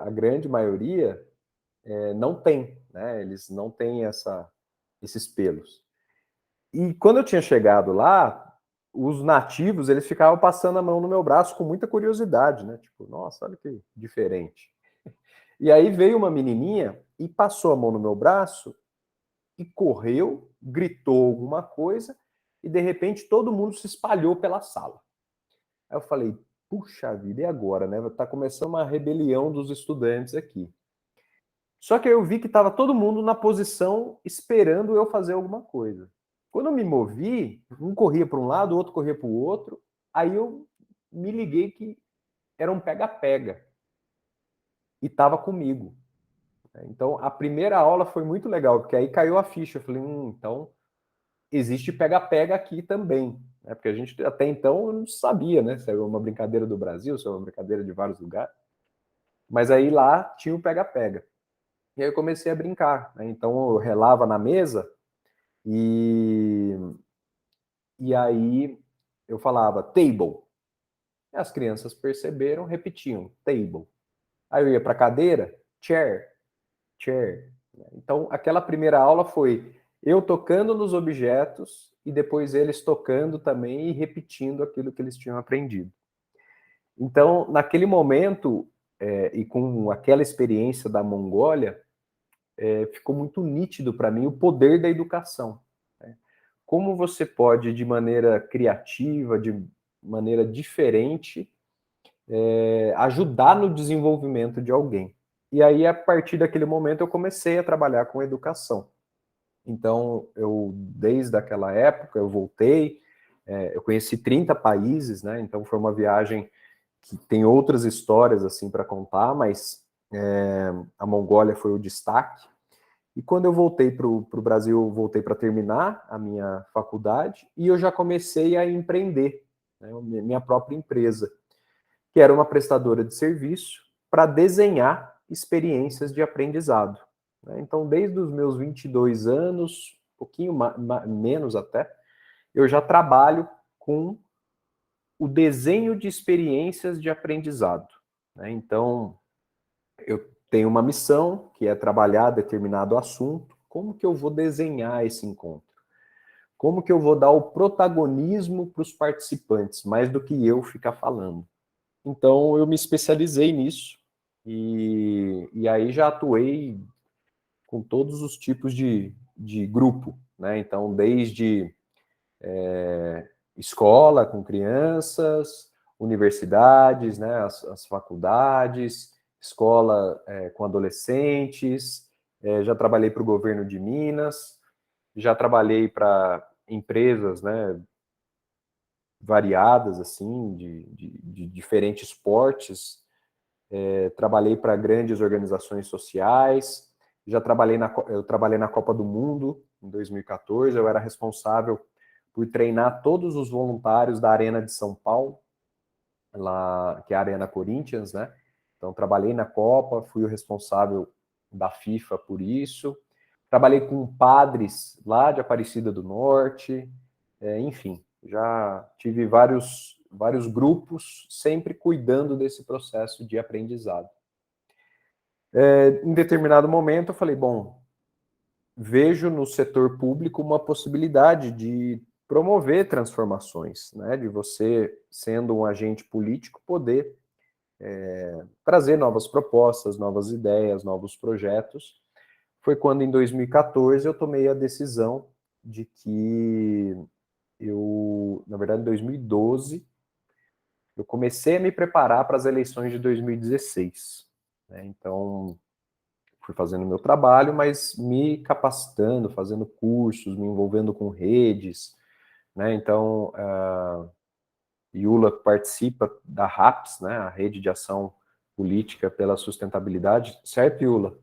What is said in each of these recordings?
a grande maioria não tem, né? Eles não têm esses pelos. E quando eu tinha chegado lá, os nativos, eles ficavam passando a mão no meu braço com muita curiosidade, né? Tipo, nossa, olha que diferente. E aí veio uma menininha e passou a mão no meu braço e correu, gritou alguma coisa e de repente todo mundo se espalhou pela sala. Aí eu falei, puxa vida, e agora, né? Tá começando uma rebelião dos estudantes aqui. Só que eu vi que estava todo mundo na posição esperando eu fazer alguma coisa. Quando eu me movi, um corria para um lado, o outro corria para o outro, aí eu me liguei que era um pega-pega e estava comigo. Então, a primeira aula foi muito legal, porque aí caiu a ficha. Eu falei, então existe pega-pega aqui também. Né? Porque a gente até então não sabia, né? Se era uma brincadeira do Brasil, se era uma brincadeira de vários lugares. Mas aí lá tinha o pega-pega. E aí eu comecei a brincar. Né? Então eu relava na mesa e aí eu falava table. As crianças perceberam, repetiam table. Aí eu ia para a cadeira, chair, chair. Então aquela primeira aula foi eu tocando nos objetos e depois eles tocando também e repetindo aquilo que eles tinham aprendido. Então, naquele momento, e com aquela experiência da Mongólia, ficou muito nítido para mim o poder da educação. Né? Como você pode, de maneira criativa, de maneira diferente, ajudar no desenvolvimento de alguém. E aí, a partir daquele momento, eu comecei a trabalhar com educação. Então, desde aquela época, eu voltei, eu conheci 30 países, né? Então, foi uma viagem que tem outras histórias, assim, para contar, mas a Mongólia foi o destaque. E quando eu voltei para o Brasil, eu voltei para terminar a minha faculdade e eu já comecei a empreender, né? Minha própria empresa, que era uma prestadora de serviço para desenhar experiências de aprendizado. Então, desde os meus 22 anos, um pouquinho menos até, eu já trabalho com o desenho de experiências de aprendizado. Então, eu tenho uma missão, que é trabalhar determinado assunto. Como que eu vou desenhar esse encontro? Como que eu vou dar o protagonismo para os participantes, mais do que eu ficar falando? Então, eu me especializei nisso e aí já atuei com todos os tipos de grupo, né? Então, desde escola com crianças, universidades, né? As faculdades, escola com adolescentes, já trabalhei para o governo de Minas, já trabalhei para empresas, né? Variadas, assim, de diferentes portes. Trabalhei para grandes organizações sociais, eu trabalhei na Copa do Mundo em 2014, eu era responsável por treinar todos os voluntários da Arena de São Paulo, lá, que é a Arena Corinthians, né? Então trabalhei na Copa, fui o responsável da FIFA por isso. Trabalhei com padres lá de Aparecida do Norte, enfim, já tive vários grupos, sempre cuidando desse processo de aprendizado. Em determinado momento, eu falei, bom, vejo no setor público uma possibilidade de promover transformações, né? De você, sendo um agente político, poder trazer novas propostas, novas ideias, novos projetos. Foi quando, em 2014, eu tomei a decisão de que na verdade, em 2012, eu comecei a me preparar para as eleições de 2016. Né? Então, fui fazendo meu trabalho, mas me capacitando, fazendo cursos, me envolvendo com redes. Né? Então, a Iula participa da RAPS, né? A Rede de Ação Política pela Sustentabilidade. Certo, Iula?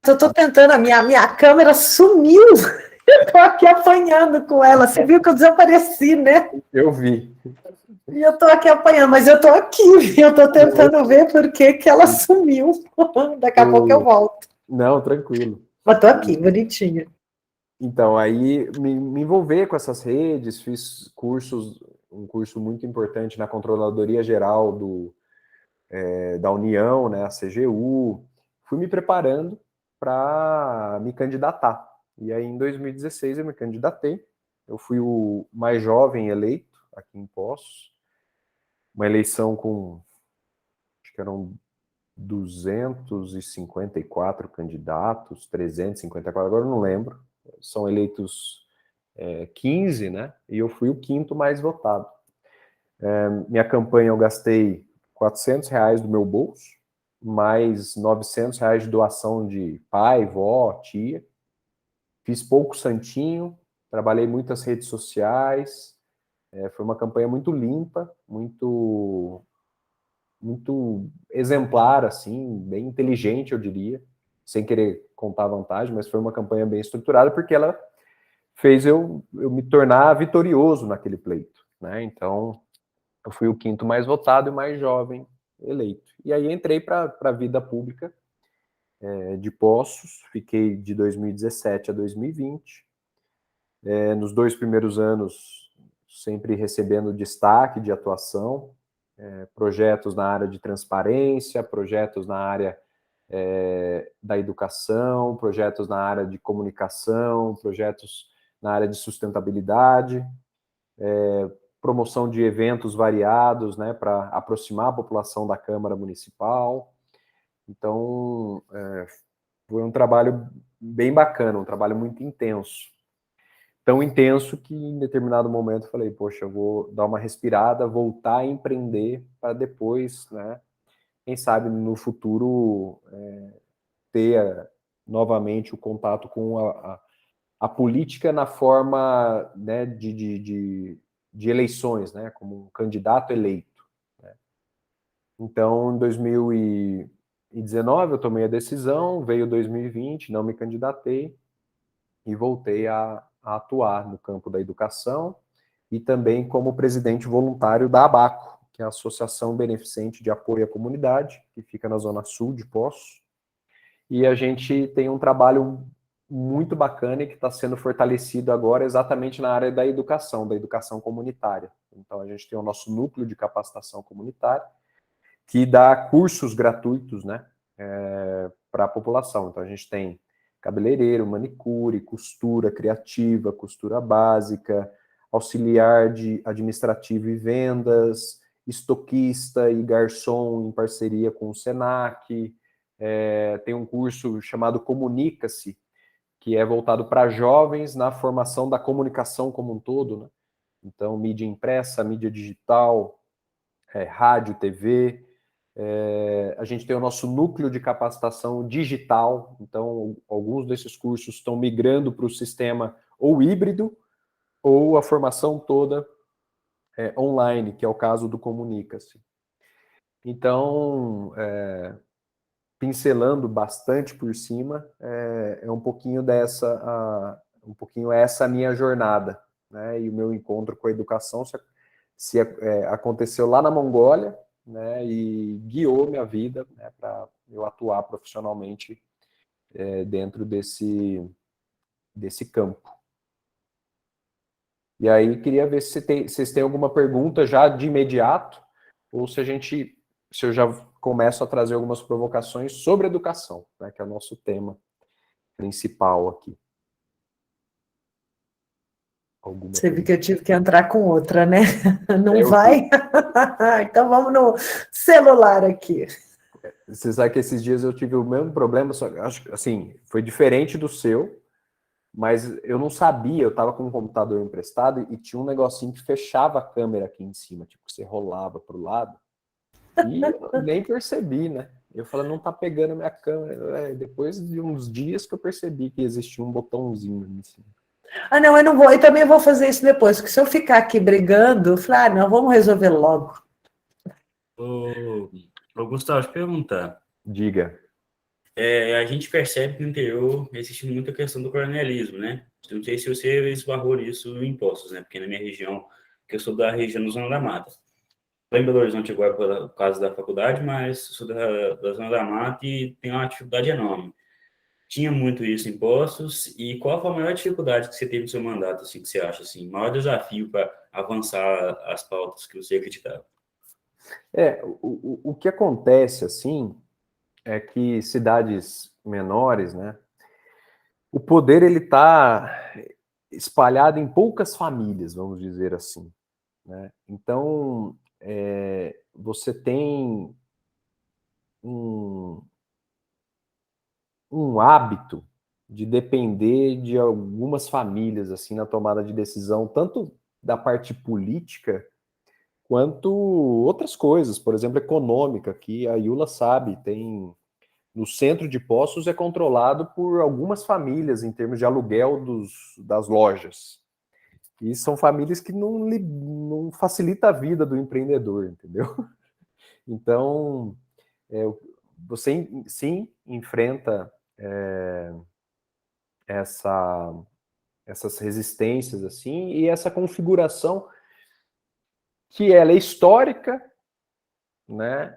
Eu tô tentando, a minha câmera sumiu. Eu tô aqui apanhando com ela. Você viu que eu desapareci, né? Eu vi. E eu tô aqui apanhando, mas eu tô aqui. Eu tô tentando ver por que ela sumiu. Daqui a pouco eu volto. Não, tranquilo. Mas tô aqui, bonitinha. Então, aí me envolver com essas redes, fiz um curso muito importante na Controladoria Geral da União, né, a CGU, fui me preparando para me candidatar. E aí, em 2016, eu me candidatei. Eu fui o mais jovem eleito aqui em Poços. Uma eleição com, acho que eram 254 candidatos, 354, agora eu não lembro. São eleitos 15, né? E eu fui o quinto mais votado. Minha campanha eu gastei R$ 400 do meu bolso, mais R$ 900 de doação de pai, vó, tia. Fiz pouco santinho, trabalhei muitas redes sociais. Foi uma campanha muito limpa, muito exemplar, assim, bem inteligente, eu diria, sem querer contar vantagem, mas foi uma campanha bem estruturada, porque ela fez eu me tornar vitorioso naquele pleito, né? Então, eu fui o quinto mais votado e mais jovem eleito. E aí entrei para a vida pública de Poços, fiquei de 2017 a 2020. Nos 2 primeiros anos, sempre recebendo destaque de atuação, projetos na área de transparência, projetos na área da educação, projetos na área de comunicação, projetos na área de sustentabilidade, promoção de eventos variados, né, para aproximar a população da Câmara Municipal. Então, foi um trabalho bem bacana, um trabalho muito intenso. Tão intenso que em determinado momento eu falei, poxa, eu vou dar uma respirada, voltar a empreender para depois, né, quem sabe no futuro ter novamente o contato com a política na forma, né, de eleições, né, como um candidato eleito. Né. Então, em 2019 eu tomei a decisão, veio 2020, não me candidatei e voltei a atuar no campo da educação e também como presidente voluntário da ABACO, que é a Associação Beneficente de Apoio à Comunidade, que fica na Zona Sul de Poços. E a gente tem um trabalho muito bacana e que está sendo fortalecido agora exatamente na área da educação comunitária. Então, a gente tem o nosso núcleo de capacitação comunitária, que dá cursos gratuitos, né, para a população. Então, a gente tem cabeleireiro, manicure, costura criativa, costura básica, auxiliar de administrativo e vendas, estoquista e garçom em parceria com o Senac. Tem um curso chamado Comunica-se, que é voltado para jovens na formação da comunicação como um todo, né? Então, mídia impressa, mídia digital, rádio, TV. A gente tem o nosso núcleo de capacitação digital, então alguns desses cursos estão migrando para o sistema ou híbrido, ou a formação toda online, que é o caso do Comunica-se. Então, pincelando bastante por cima, é um pouquinho essa minha jornada, né? E o meu encontro com a educação aconteceu lá na Mongólia, né? E guiou minha vida, né, para eu atuar profissionalmente dentro desse campo. E aí queria ver se vocês têm alguma pergunta já de imediato, ou se eu já começo a trazer algumas provocações sobre educação, né, que é o nosso tema principal aqui. Você viu que eu tive que entrar com outra, né? Não Eu vai? Então vamos no celular aqui. Você sabe que esses dias eu tive o mesmo problema, só acho assim, foi diferente do seu, mas eu não sabia, eu estava com um computador emprestado e tinha um negocinho que fechava a câmera aqui em cima, tipo, você rolava para o lado, e eu nem percebi, né? Eu falei, não tá pegando a minha câmera. Depois de uns dias que eu percebi que existia um botãozinho em cima. Ah, não, eu não vou, eu também vou fazer isso depois, porque se eu ficar aqui brigando, eu falei, não, vamos resolver logo. Ô, Gustavo, deixa eu perguntar. Diga. A gente percebe que no interior existe muita questão do coronelismo, né? Eu não sei se você esbarrou nisso em Poços, né? Porque na minha região, que eu sou da região da Zona da Mata. Estou em Belo Horizonte agora por causa da faculdade, mas sou da Zona da Mata e tenho uma dificuldade enorme. Tinha muito isso em Poços, e qual foi a maior dificuldade que você teve no seu mandato, assim, que você acha, assim, o maior desafio para avançar as pautas que você acreditava? O que acontece, assim, é que cidades menores, né, o poder, ele está espalhado em poucas famílias, vamos dizer assim, né? Então, você tem um, um hábito de depender de algumas famílias, assim, na tomada de decisão, tanto da parte política, quanto outras coisas, por exemplo, econômica, que a Iula sabe, tem no centro de Poços é controlado por algumas famílias em termos de aluguel das lojas. E são famílias que não facilita a vida do empreendedor, entendeu? Então, é, você sim enfrenta essa, essas resistências assim e essa configuração que ela é histórica, né?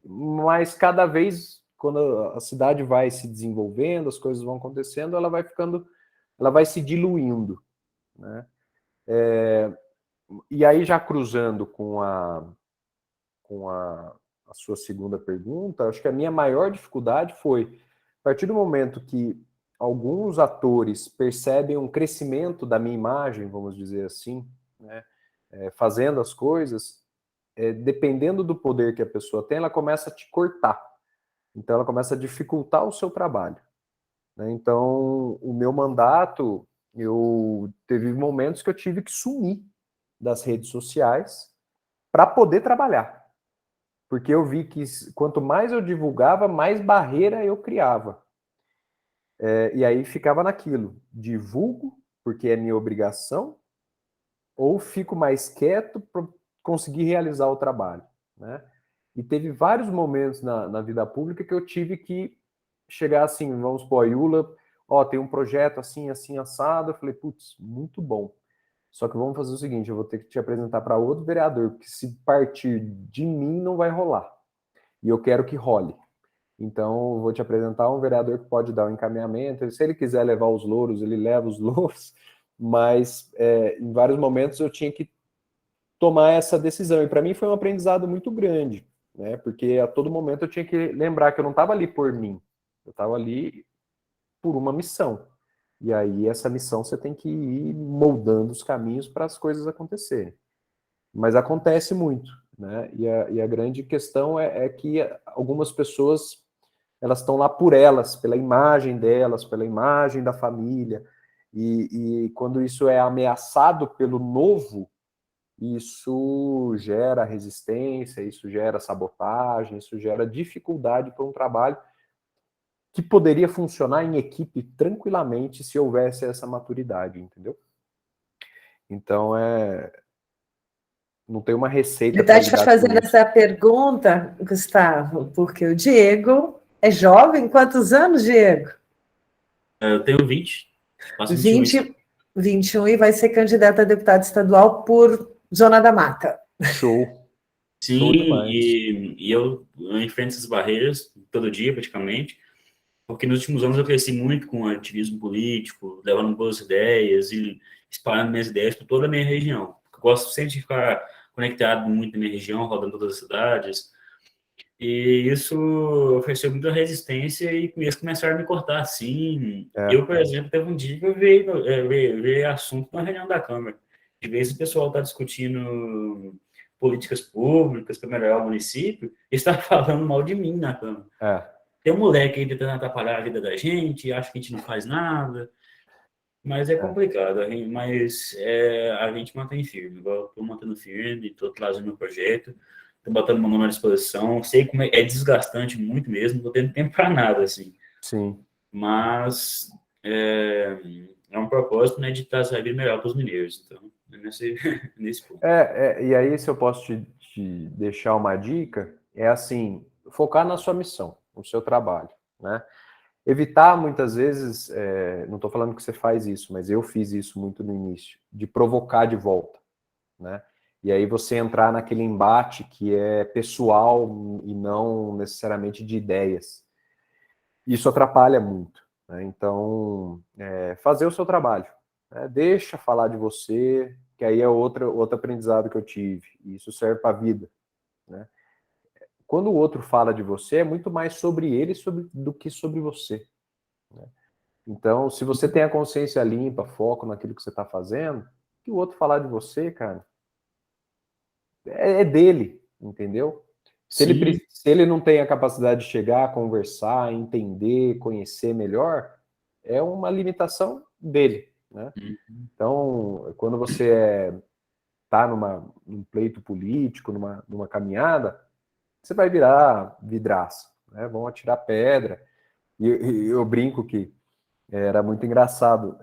Mas cada vez quando a cidade vai se desenvolvendo, as coisas vão acontecendo, ela vai se diluindo, né? E aí já cruzando com a sua segunda pergunta, acho que a minha maior dificuldade foi a partir do momento que alguns atores percebem um crescimento da minha imagem, vamos dizer assim, né? Fazendo as coisas, dependendo do poder que a pessoa tem, ela começa a te cortar. Então, ela começa a dificultar o seu trabalho, né? Então, o meu mandato, eu teve momentos que eu tive que sumir das redes sociais para poder trabalhar. Porque eu vi que quanto mais eu divulgava, mais barreira eu criava. E aí ficava naquilo, divulgo, porque é minha obrigação, ou fico mais quieto para conseguir realizar o trabalho, né? E teve vários momentos na vida pública que eu tive que chegar assim, vamos supor, a Iula, ó, tem um projeto assim, assim, assado. Eu falei, putz, muito bom. Só que vamos fazer o seguinte, eu vou ter que te apresentar para outro vereador, porque se partir de mim não vai rolar. E eu quero que role. Então, eu vou te apresentar um vereador que pode dar um encaminhamento. Se ele quiser levar os louros, ele leva os louros. Mas, em vários momentos, eu tinha que tomar essa decisão. E para mim foi um aprendizado muito grande, né? Porque a todo momento eu tinha que lembrar que eu não estava ali por mim. Eu estava ali por uma missão. E aí, essa missão, você tem que ir moldando os caminhos para as coisas acontecerem. Mas acontece muito, né? E a grande questão é que algumas pessoas, elas estão lá por elas, pela imagem delas, pela imagem da família, e quando isso é ameaçado pelo novo, isso gera resistência, isso gera sabotagem, isso gera dificuldade para um trabalho que poderia funcionar em equipe tranquilamente se houvesse essa maturidade, entendeu? Então, não tem uma receita para Verdade, está lidar com fazendo isso. essa pergunta, Gustavo, porque o Diego é jovem. Quantos anos, Diego? Eu tenho 20, faço 21 esse ano. 20, 21 e vai ser candidato a deputado estadual por Zona da Mata. Show. Show Sim, demais. e eu enfrento essas barreiras todo dia, praticamente, porque nos últimos anos eu cresci muito com ativismo político, levando boas ideias e espalhando minhas ideias por toda a minha região. Eu gosto sempre de ficar conectado muito na minha região, rodando todas as cidades, e isso ofereceu muita resistência e eles começaram a me cortar assim. Eu, por exemplo, teve um dia que eu vi assunto na reunião da Câmara. De vez o pessoal está discutindo políticas públicas para melhorar o município, e está falando mal de mim na Câmara. Tem um moleque aí tentando atrapalhar a vida da gente, acha que a gente não faz nada, mas é complicado. A gente mantém firme. Eu estou mantendo firme, estou trazendo meu projeto, estou botando meu nome à disposição. Sei como é desgastante muito mesmo, não estou tendo tempo para nada, assim. Sim. Mas é um propósito, né, de trazer a vida melhor para os mineiros. Então, é nesse ponto. E aí, se eu posso te deixar uma dica, é assim, focar na sua missão, no seu trabalho, né? Evitar, muitas vezes, não estou falando que você faz isso, mas eu fiz isso muito no início, de provocar de volta, né? E aí você entrar naquele embate que é pessoal e não necessariamente de ideias. Isso atrapalha muito, né? Então, fazer o seu trabalho, né? Deixa falar de você, que aí é outro aprendizado que eu tive, e isso serve para a vida, né? Quando o outro fala de você, é muito mais sobre ele do que sobre você, né? Então, se você tem a consciência limpa, foco naquilo que você está fazendo, que o outro falar de você, cara, é dele, entendeu? Sim. Se ele não tem a capacidade de chegar, conversar, entender, conhecer melhor, é uma limitação dele, né? Uhum. Então, quando você está num pleito político, numa caminhada, você vai virar vidraça, né? Vão atirar pedra. E eu brinco que era muito engraçado.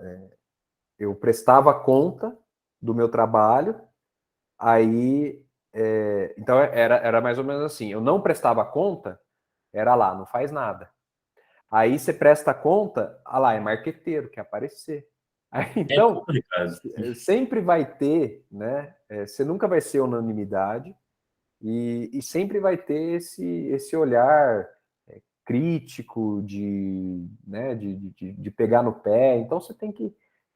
Eu prestava conta do meu trabalho, aí. Então era mais ou menos assim: eu não prestava conta, era lá, não faz nada. Aí você presta conta, lá, é marqueteiro, quer aparecer. Aí, É então, complicado. sempre vai ter, né? Você nunca vai ser unanimidade e sempre vai ter esse olhar crítico né, de pegar no pé. Então, você tem que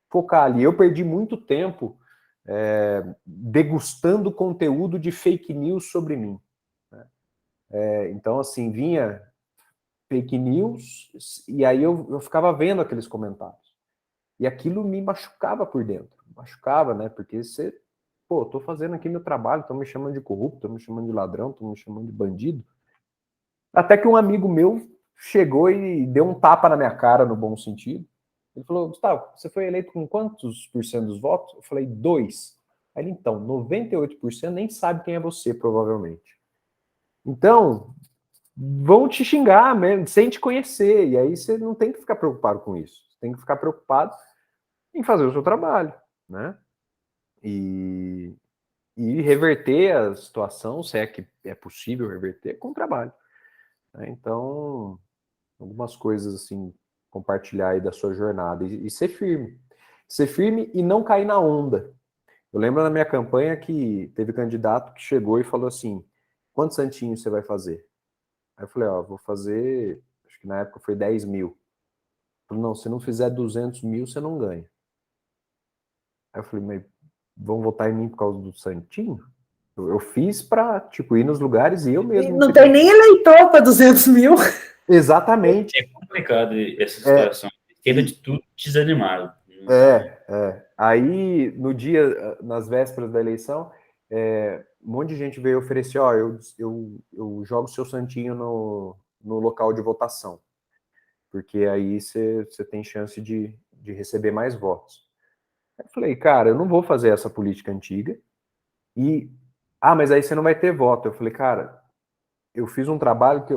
focar ali. Eu perdi muito tempo degustando conteúdo de fake news sobre mim, né? Então, assim, vinha fake news e aí eu ficava vendo aqueles comentários. E aquilo me machucava por dentro. Machucava, né? Porque você, pô, tô fazendo aqui meu trabalho, estão me chamando de corrupto, estão me chamando de ladrão, estão me chamando de bandido. Até que um amigo meu chegou e deu um tapa na minha cara, no bom sentido. Ele falou: Gustavo, você foi eleito com quantos por cento dos votos? Eu falei: 2. Aí ele, então, 98% nem sabe quem é você, provavelmente. Então, vão te xingar mesmo, sem te conhecer. E aí você não tem que ficar preocupado com isso. Você tem que ficar preocupado em fazer o seu trabalho, né? E, e reverter a situação, se é que é possível reverter, com o trabalho, né? Então, algumas coisas assim, compartilhar aí da sua jornada e ser firme. Ser firme e não cair na onda. Eu lembro na minha campanha que teve candidato que chegou e falou assim: quantos santinhos você vai fazer? Aí eu falei: ó, vou fazer, acho que na época foi 10 mil. Ele falou: não, se não fizer 200 mil, você não ganha. Aí eu falei: mas vão votar em mim por causa do santinho? Eu fiz para, tipo, ir nos lugares e eu mesmo Não tem nem eleitor para 200 mil. Exatamente. É complicado essa É, situação. Esquerda de tudo desanimado. Aí, no dia, nas vésperas da eleição, um monte de gente veio oferecer: ó, eu jogo seu santinho no local de votação, porque aí você tem chance de receber mais votos. Eu falei: cara, eu não vou fazer essa política antiga e... Ah, mas aí você não vai ter voto. Eu falei: cara, eu fiz um trabalho que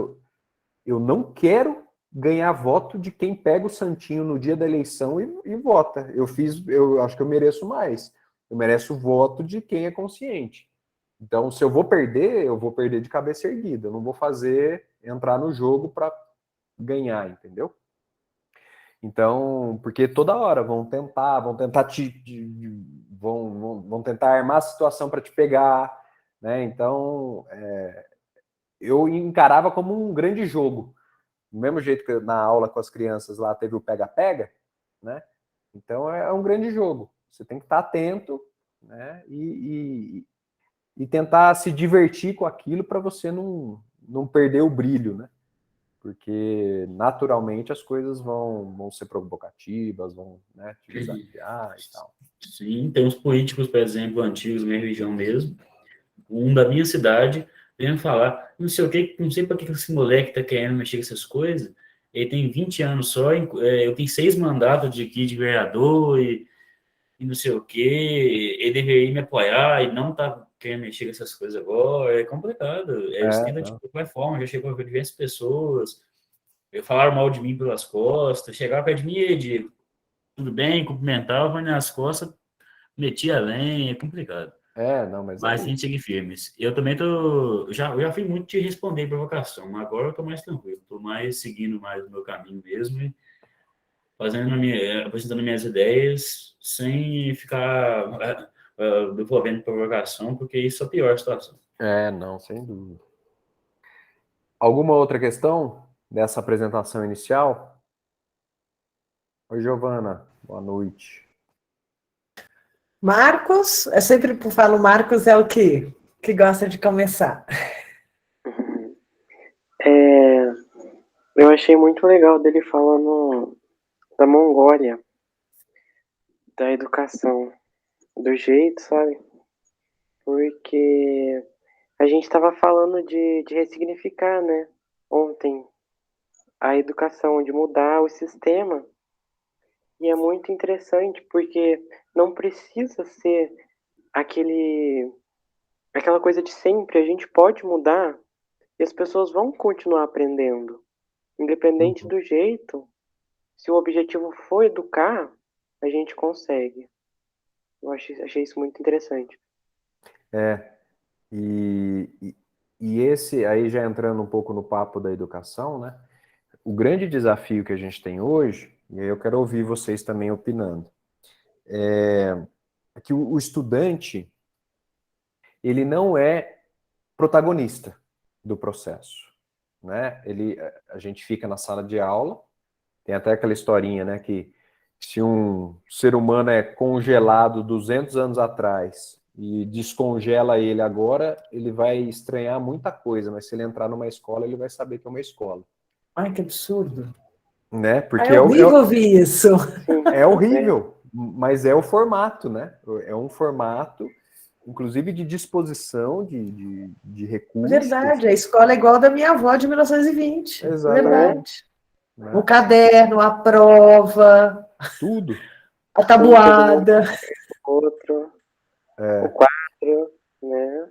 eu não quero ganhar voto de quem pega o santinho no dia da eleição e vota. Eu acho que eu mereço mais. Eu mereço o voto de quem é consciente. Então, se eu vou perder de cabeça erguida. Eu não vou entrar no jogo para ganhar, entendeu? Então, porque toda hora vão tentar vão tentar armar a situação para te pegar, né? Então, eu encarava como um grande jogo. Do mesmo jeito que na aula com as crianças lá teve o pega-pega, né? Então é um grande jogo. Você tem que estar atento, né? E tentar se divertir com aquilo para você não perder o brilho, né? Porque naturalmente as coisas vão ser provocativas, vão, né, te desafiar e tal. Sim, tem uns políticos, por exemplo, antigos da minha região mesmo, um da minha cidade, vem falar, não sei o que, não sei para que esse moleque tá querendo mexer com essas coisas, ele tem 20 anos só, eu tenho 6 mandatos de aqui de vereador e não sei o que, ele deveria me apoiar e não tá querendo mexer com essas coisas agora, é complicado, esquerda de Não. qualquer forma, já chegou a ver diversas pessoas, falaram mal de mim pelas costas, chegaram perto de mim e de tudo bem, cumprimentava, mas nas costas metia a lenha, é complicado. Não, mas é Mas tem que isso. seguir firmes. Eu também tô. Eu já fui muito de responder provocação, mas agora eu tô mais tranquilo, tô mais seguindo mais o meu caminho mesmo e apresentando minhas ideias sem ficar devolvendo provocação, porque isso é a pior situação. Não, sem dúvida. Alguma outra questão dessa apresentação inicial? Oi, Giovana. Boa noite. Marcos, eu sempre falo, Marcos é o que gosta de começar. Eu achei muito legal dele falando da Mongólia, da educação, do jeito, sabe? Porque a gente estava falando de ressignificar, né? Ontem, a educação, de mudar o sistema. E é muito interessante, porque não precisa ser aquela coisa de sempre. A gente pode mudar e as pessoas vão continuar aprendendo. Independente do jeito, se o objetivo for educar, a gente consegue. Eu achei isso muito interessante. E esse, aí já entrando um pouco no papo da educação, né? O grande desafio que a gente tem hoje, e aí eu quero ouvir vocês também opinando, é que o estudante, ele não é protagonista do processo, né? A gente fica na sala de aula, tem até aquela historinha, né, que se um ser humano é congelado 200 anos atrás e descongela ele agora, ele vai estranhar muita coisa, mas se ele entrar numa escola, ele vai saber que é uma escola. Ai, que absurdo. Né? Porque É horrível ouvir isso. É horrível, mas é o formato, né? É um formato, inclusive de disposição de recursos. Verdade, a escola é igual a da minha avó de 1920. Exatamente. Verdade. Né? O caderno, a prova, Tudo. a tabuada. O quadro, né?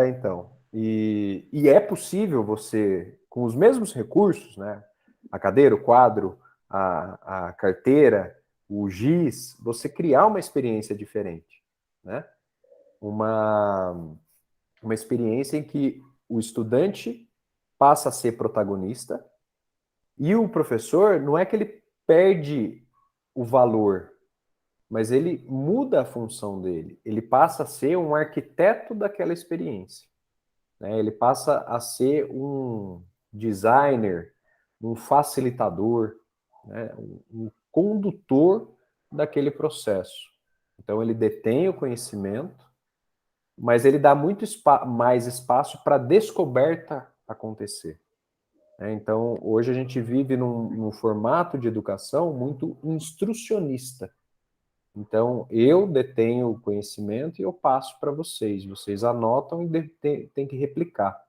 Então. E é possível você, com os mesmos recursos, né? A cadeira, o quadro, a carteira, o giz, você criar uma experiência diferente, né? Uma experiência em que o estudante passa a ser protagonista e o professor, não é que ele perde o valor, mas ele muda a função dele. Ele passa a ser um arquiteto daquela experiência, né? Ele passa a ser um designer, um facilitador, né? Um condutor daquele processo. Então ele detém o conhecimento, mas ele dá muito mais espaço para a descoberta acontecer. Então, hoje a gente vive num formato de educação muito instrucionista. Então, eu detenho o conhecimento e eu passo para vocês. Vocês anotam e tem que replicar.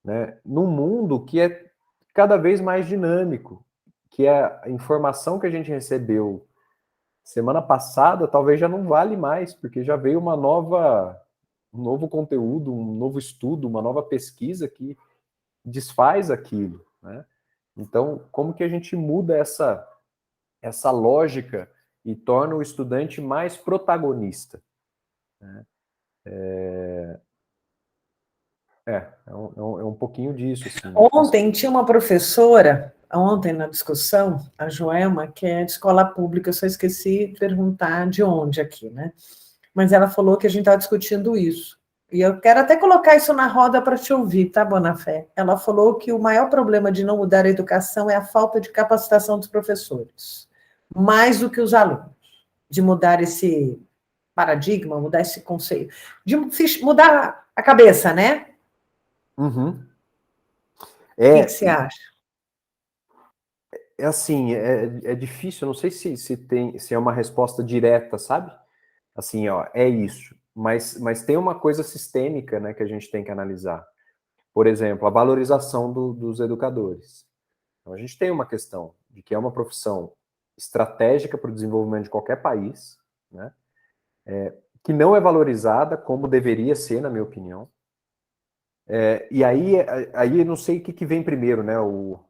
Né? Num mundo que é cada vez mais dinâmico, que a informação que a gente recebeu semana passada talvez já não vale mais, porque já veio um novo conteúdo, um novo estudo, uma nova pesquisa que desfaz aquilo, né? Então, como que a gente muda essa lógica e torna o estudante mais protagonista? Né? É um pouquinho disso. Assim. Ontem tinha uma professora, ontem na discussão, a Joelma, que é de escola pública, eu só esqueci de perguntar de onde aqui, né? Mas ela falou que a gente estava discutindo isso. E eu quero até colocar isso na roda para te ouvir, tá, Bonafé? Ela falou que o maior problema de não mudar a educação é a falta de capacitação dos professores, mais do que os alunos, de mudar esse paradigma, mudar esse conceito, de mudar a cabeça, né? Uhum. O que você acha? É assim, é difícil, eu não sei se é uma resposta direta, sabe? Assim, ó, é isso. Mas tem uma coisa sistêmica, né, que a gente tem que analisar. Por exemplo, a valorização dos educadores. Então, a gente tem uma questão de que é uma profissão estratégica para o desenvolvimento de qualquer país, né? Que não é valorizada como deveria ser, na minha opinião. E aí eu não sei o que vem primeiro, né? O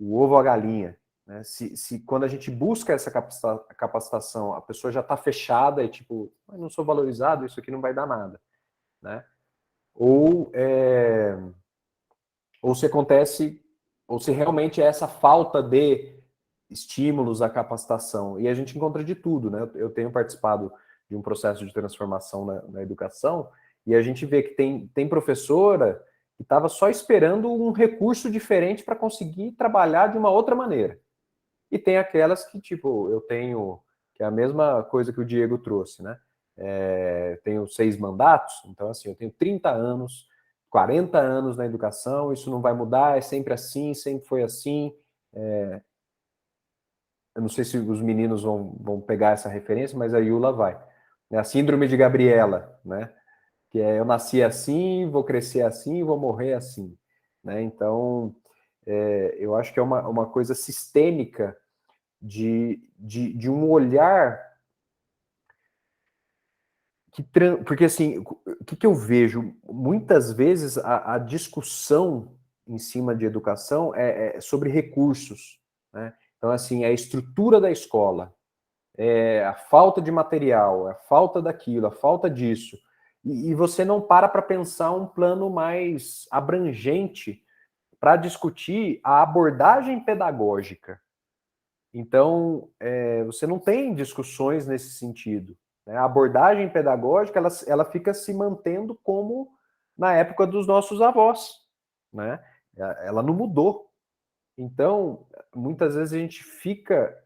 ovo ou a galinha. Né? Se quando a gente busca essa capacitação, a pessoa já está fechada e tipo, não sou valorizado, isso aqui não vai dar nada. Né? Ou se acontece, ou se realmente é essa falta de estímulos à capacitação. E a gente encontra de tudo, né? Eu tenho participado de um processo de transformação na educação e a gente vê que tem professora que estava só esperando um recurso diferente para conseguir trabalhar de uma outra maneira. E tem aquelas que, tipo, que é a mesma coisa que o Diego trouxe, né? tenho 6 mandatos, então assim, eu tenho 30 anos, 40 anos na educação, isso não vai mudar, é sempre assim, sempre foi assim. Eu não sei se os meninos vão pegar essa referência, mas a Yula vai. A síndrome de Gabriela, né? Que é eu nasci assim, vou crescer assim, vou morrer assim. Né? Então, eu acho que é uma coisa sistêmica de um olhar porque assim, o que eu vejo? Muitas vezes a discussão em cima de educação é sobre recursos. Né? Então, assim, a estrutura da escola, a falta de material, a falta daquilo, a falta disso. E você não para pensar um plano mais abrangente para discutir a abordagem pedagógica. Então, você não tem discussões nesse sentido. Né? A abordagem pedagógica ela fica se mantendo como na época dos nossos avós. Né? Ela não mudou. Então, muitas vezes a gente fica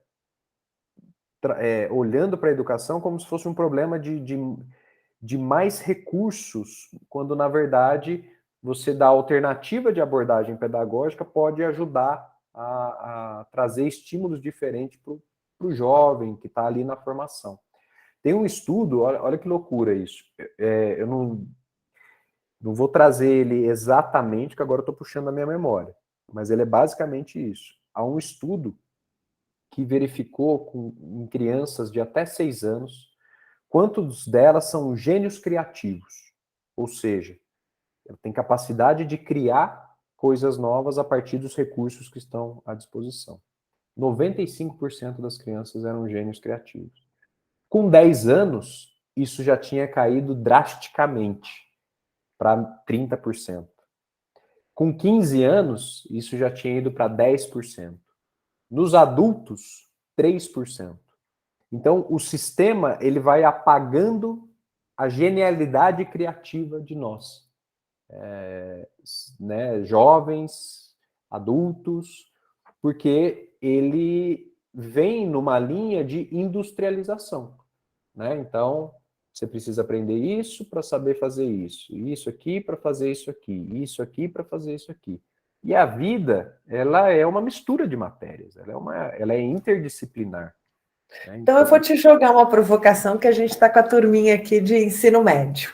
olhando para a educação como se fosse um problema de mais recursos, quando, na verdade, você dá alternativa de abordagem pedagógica pode ajudar a trazer estímulos diferentes para o jovem que está ali na formação. Tem um estudo, olha que loucura isso. Eu não vou trazer ele exatamente, porque agora eu estou puxando a minha memória, mas ele é basicamente isso. Há um estudo que verificou em crianças de até 6 anos quantos delas são gênios criativos, ou seja, ela tem capacidade de criar coisas novas a partir dos recursos que estão à disposição. 95% das crianças eram gênios criativos. Com 10 anos, isso já tinha caído drasticamente para 30%. Com 15 anos, isso já tinha ido para 10%. Nos adultos, 3%. Então, o sistema ele vai apagando a genialidade criativa de nós. Né, jovens, adultos, porque ele vem numa linha de industrialização. Né? Então, você precisa aprender isso para saber fazer isso aqui para fazer isso aqui para fazer isso aqui. E a vida, ela é uma mistura de matérias, ela é interdisciplinar. Né? Então, eu vou te jogar uma provocação que a gente está com a turminha aqui de ensino médio.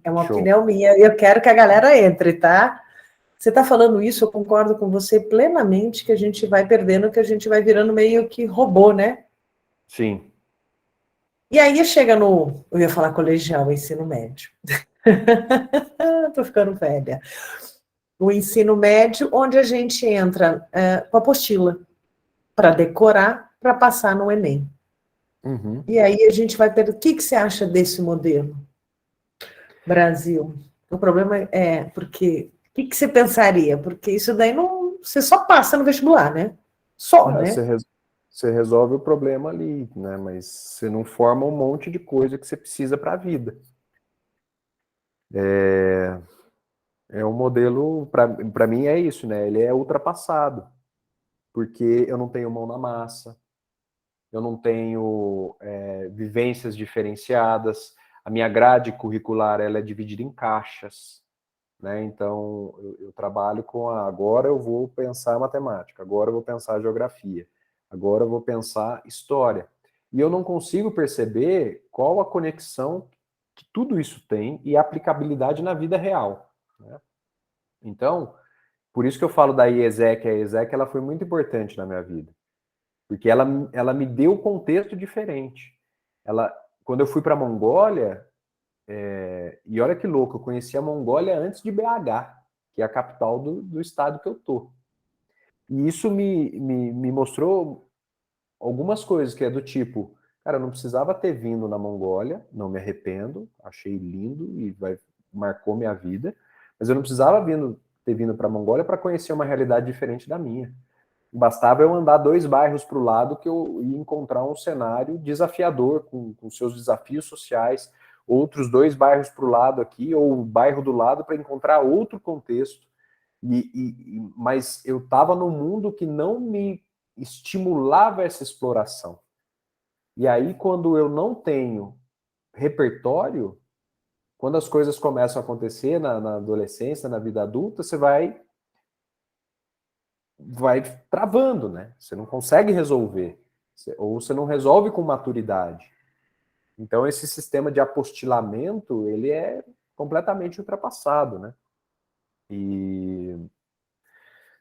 É uma opinião minha, e eu quero que a galera entre, tá? Você está falando isso, eu concordo com você plenamente, que a gente vai perdendo, que a gente vai virando meio que robô, né? Sim. E aí chega no... Eu ia falar colegial, ensino médio. Tô ficando velha. O ensino médio, onde a gente entra com a apostila para decorar, para passar no Enem. Uhum. E aí a gente vai perder. O que você acha desse modelo? Brasil. O problema é porque... O que você pensaria? Porque isso daí não... Você só passa no vestibular, né? Só, né? Você resolve o problema ali, né? Mas você não forma um monte de coisa que você precisa para a vida. É um modelo, para mim é isso, né? Ele é ultrapassado. Porque eu não tenho mão na massa, eu não tenho vivências diferenciadas, a minha grade curricular ela é dividida em caixas. Né? Então, eu trabalho com agora eu vou pensar matemática, agora eu vou pensar geografia, agora eu vou pensar história. E eu não consigo perceber qual a conexão que tudo isso tem e a aplicabilidade na vida real. Né? Então, por isso que eu falo da IESEC. A IESEC ela foi muito importante na minha vida, porque ela me deu um contexto diferente. Quando eu fui para a Mongólia, e olha que louco, eu conheci a Mongólia antes de BH, que é a capital do estado que eu tô. E isso me mostrou algumas coisas, que é do tipo, cara, eu não precisava ter vindo na Mongólia, não me arrependo, achei lindo e marcou minha vida, mas eu não precisava ter vindo para a Mongólia para conhecer uma realidade diferente da minha. Bastava eu andar 2 bairros para o lado que eu ia encontrar um cenário desafiador, com seus desafios sociais, outros 2 bairros para o lado aqui, ou o bairro do lado, para encontrar outro contexto. Mas eu estava num mundo que não me estimulava essa exploração. E aí, quando eu não tenho repertório, quando as coisas começam a acontecer na adolescência, na vida adulta, você vai travando, né? Você não consegue resolver. Ou você não resolve com maturidade. Então, esse sistema de apostilamento, ele é completamente ultrapassado, né? E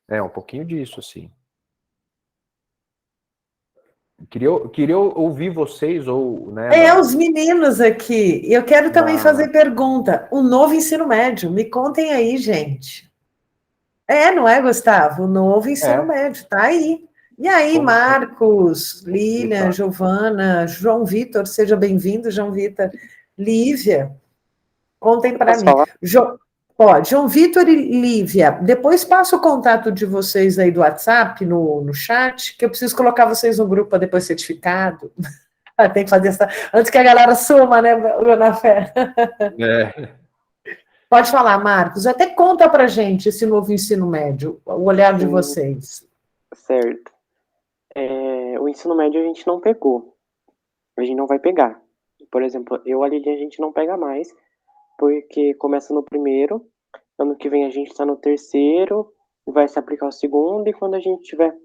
é um pouquinho disso, assim. Queria ouvir vocês, ou, né, Os meninos aqui. E eu quero também fazer pergunta. O novo ensino médio, me contem aí, gente. Não é, Gustavo? O novo ensino médio, tá aí. E aí, Marcos, Lilian, Giovana, João Vitor, seja bem-vindo, João Vitor. Lívia, contem para mim. Pode, João Vitor e Lívia, depois passa o contato de vocês aí do WhatsApp no chat, que eu preciso colocar vocês no grupo para depois certificado. Tem que fazer essa. Antes que a galera suma, né, Ana Fé? Pode falar, Marcos. Até conta pra gente esse novo ensino médio, o olhar de vocês. Certo. O ensino médio a gente não pegou. A gente não vai pegar. Por exemplo, eu e a Lilian a gente não pega mais, porque começa no primeiro, ano que vem a gente está no terceiro, vai se aplicar o segundo, e quando a gente tiver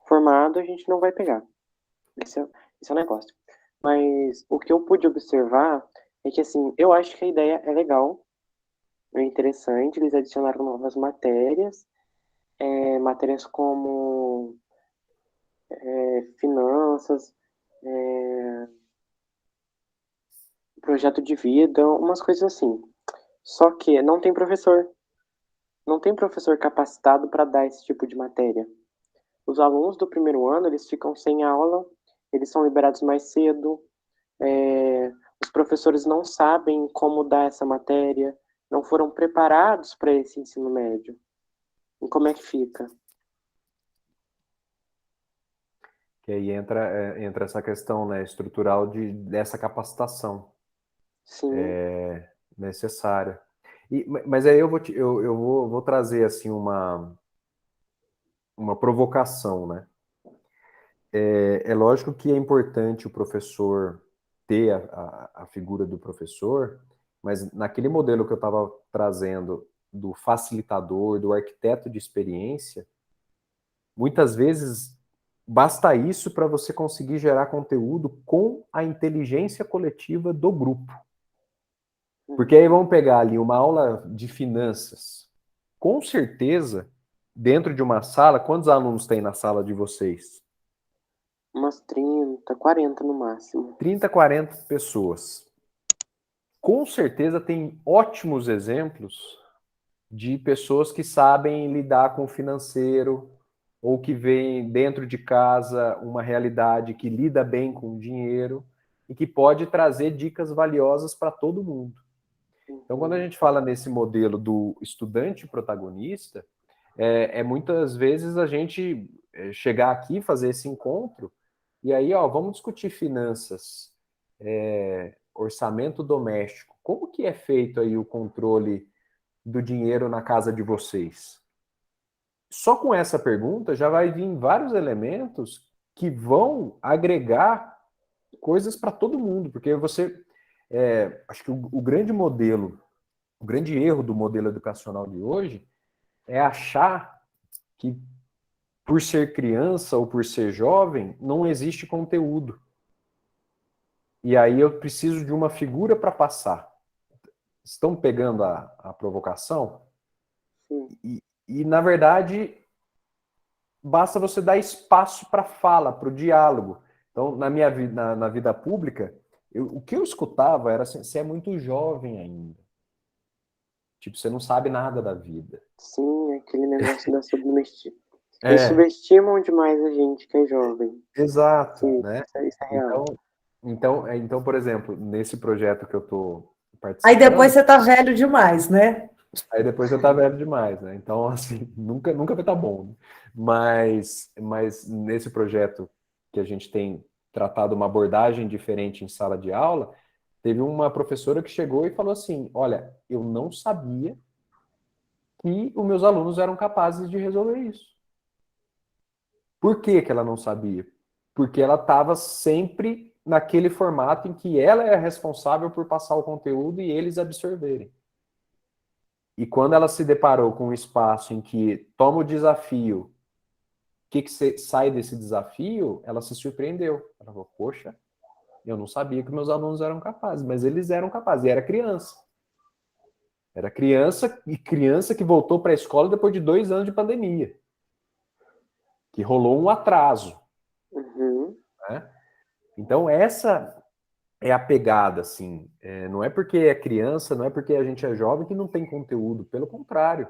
formado, a gente não vai pegar. Esse é o negócio. Mas o que eu pude observar é que, assim, eu acho que a ideia é legal, é interessante, eles adicionaram novas matérias, matérias como finanças, projeto de vida, umas coisas assim. Só que não tem professor. Não tem professor capacitado para dar esse tipo de matéria. Os alunos do primeiro ano, eles ficam sem aula, eles são liberados mais cedo, os professores não sabem como dar essa matéria, não foram preparados para esse ensino médio. E como é que fica? Que aí entra essa questão, né, estrutural dessa capacitação. Sim. Necessária. Mas aí eu vou trazer assim uma provocação, né? É lógico que é importante o professor ter a figura do professor, mas naquele modelo que eu estava trazendo do facilitador, do arquiteto de experiência, muitas vezes basta isso para você conseguir gerar conteúdo com a inteligência coletiva do grupo. Porque aí vamos pegar ali uma aula de finanças. Com certeza, dentro de uma sala, quantos alunos tem na sala de vocês? Umas 30, 40 no máximo. 30, 40 pessoas. Com certeza tem ótimos exemplos de pessoas que sabem lidar com o financeiro ou que veem dentro de casa uma realidade que lida bem com o dinheiro e que pode trazer dicas valiosas para todo mundo. Então, quando a gente fala nesse modelo do estudante protagonista, muitas vezes a gente chegar aqui, fazer esse encontro, e aí, vamos discutir finanças, orçamento doméstico. Como que é feito aí o controle do dinheiro na casa de vocês? Só com essa pergunta já vai vir vários elementos que vão agregar coisas para todo mundo, porque você... acho que o grande erro do modelo educacional de hoje é achar que por ser criança ou por ser jovem não existe conteúdo. E aí eu preciso de uma figura para passar. Estão pegando a provocação? E, na verdade, basta você dar espaço para fala, para o diálogo. Então, na minha vida, na vida pública, o que eu escutava era assim: você é muito jovem ainda. Tipo, você não sabe nada da vida. Sim, aquele negócio da subestima. Eles subestimam demais a gente que é jovem. Exato, Sim, né? Isso é real. Então, por exemplo, nesse projeto que eu estou participando... Aí depois você tá velho demais, né? Aí depois você tá velho demais, né? Então, assim, nunca vai estar bom. Né? Mas nesse projeto que a gente tem tratado uma abordagem diferente em sala de aula, teve uma professora que chegou e falou assim: olha, eu não sabia que os meus alunos eram capazes de resolver isso. Por que ela não sabia? Porque ela estava sempre naquele formato em que ela é responsável por passar o conteúdo e eles absorverem. E quando ela se deparou com um espaço em que toma o desafio, o que sai desse desafio, ela se surpreendeu. Ela falou, poxa, eu não sabia que meus alunos eram capazes, mas eles eram capazes, e era criança. Era criança, e criança que voltou para a escola depois de 2 anos de pandemia. Que rolou um atraso. Uhum. Né? Então, essa é a pegada, assim. Não é porque é criança, não é porque a gente é jovem que não tem conteúdo. Pelo contrário.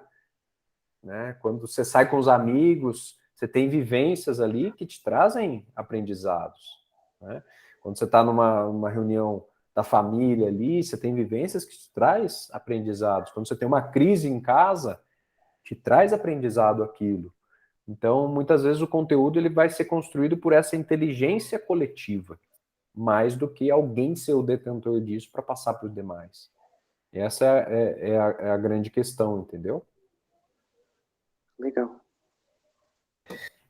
Né? Quando você sai com os amigos, você tem vivências ali que te trazem aprendizados. Né? Quando você está numa reunião da família ali, você tem vivências que te traz aprendizados. Quando você tem uma crise em casa, te traz aprendizado aquilo. Então, muitas vezes o conteúdo ele vai ser construído por essa inteligência coletiva, mais do que alguém ser o detentor disso para passar para os demais. Essa é a grande questão, entendeu? Legal.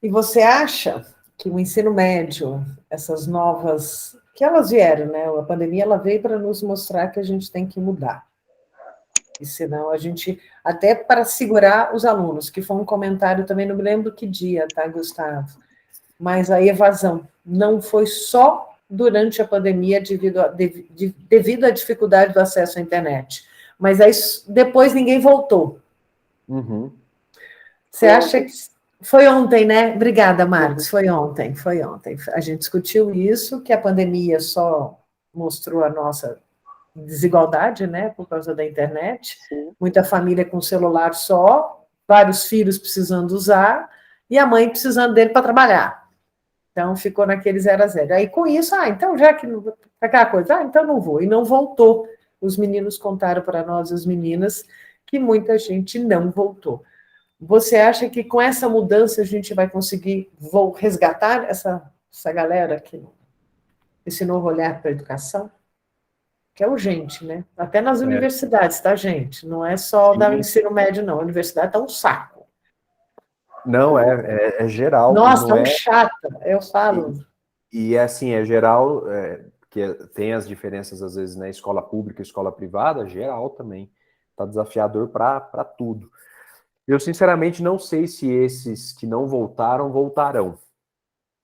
E você acha que o ensino médio, essas novas, que elas vieram, né? A pandemia ela veio para nos mostrar que a gente tem que mudar. E senão a gente, até para segurar os alunos, que foi um comentário também, não me lembro que dia, tá, Gustavo? Mas a evasão não foi só durante a pandemia devido à dificuldade do acesso à internet, mas aí depois ninguém voltou. Uhum. Você acha que foi ontem, né? Obrigada, Marcos. Foi ontem. A gente discutiu isso, que a pandemia só mostrou a nossa desigualdade, né? Por causa da internet. Sim. Muita família com celular só, vários filhos precisando usar, e a mãe precisando dele para trabalhar. Então, ficou naquele 0 a 0. Aí, com isso, então, já que aquela coisa, então não vou. E não voltou. Os meninos contaram para nós, as meninas, que muita gente não voltou. Você acha que com essa mudança a gente vai conseguir resgatar essa galera aqui, esse novo olhar para a educação? Que é urgente, né? Até nas universidades, tá, gente? Não é só Sim. da ensino médio, não. A universidade tá um saco. Não, é geral. Nossa, não tão chata, eu falo. E assim, é geral, porque tem as diferenças, às vezes, na escola pública e escola privada, geral também. Está desafiador para tudo. Eu, sinceramente, não sei se esses que não voltaram, voltarão.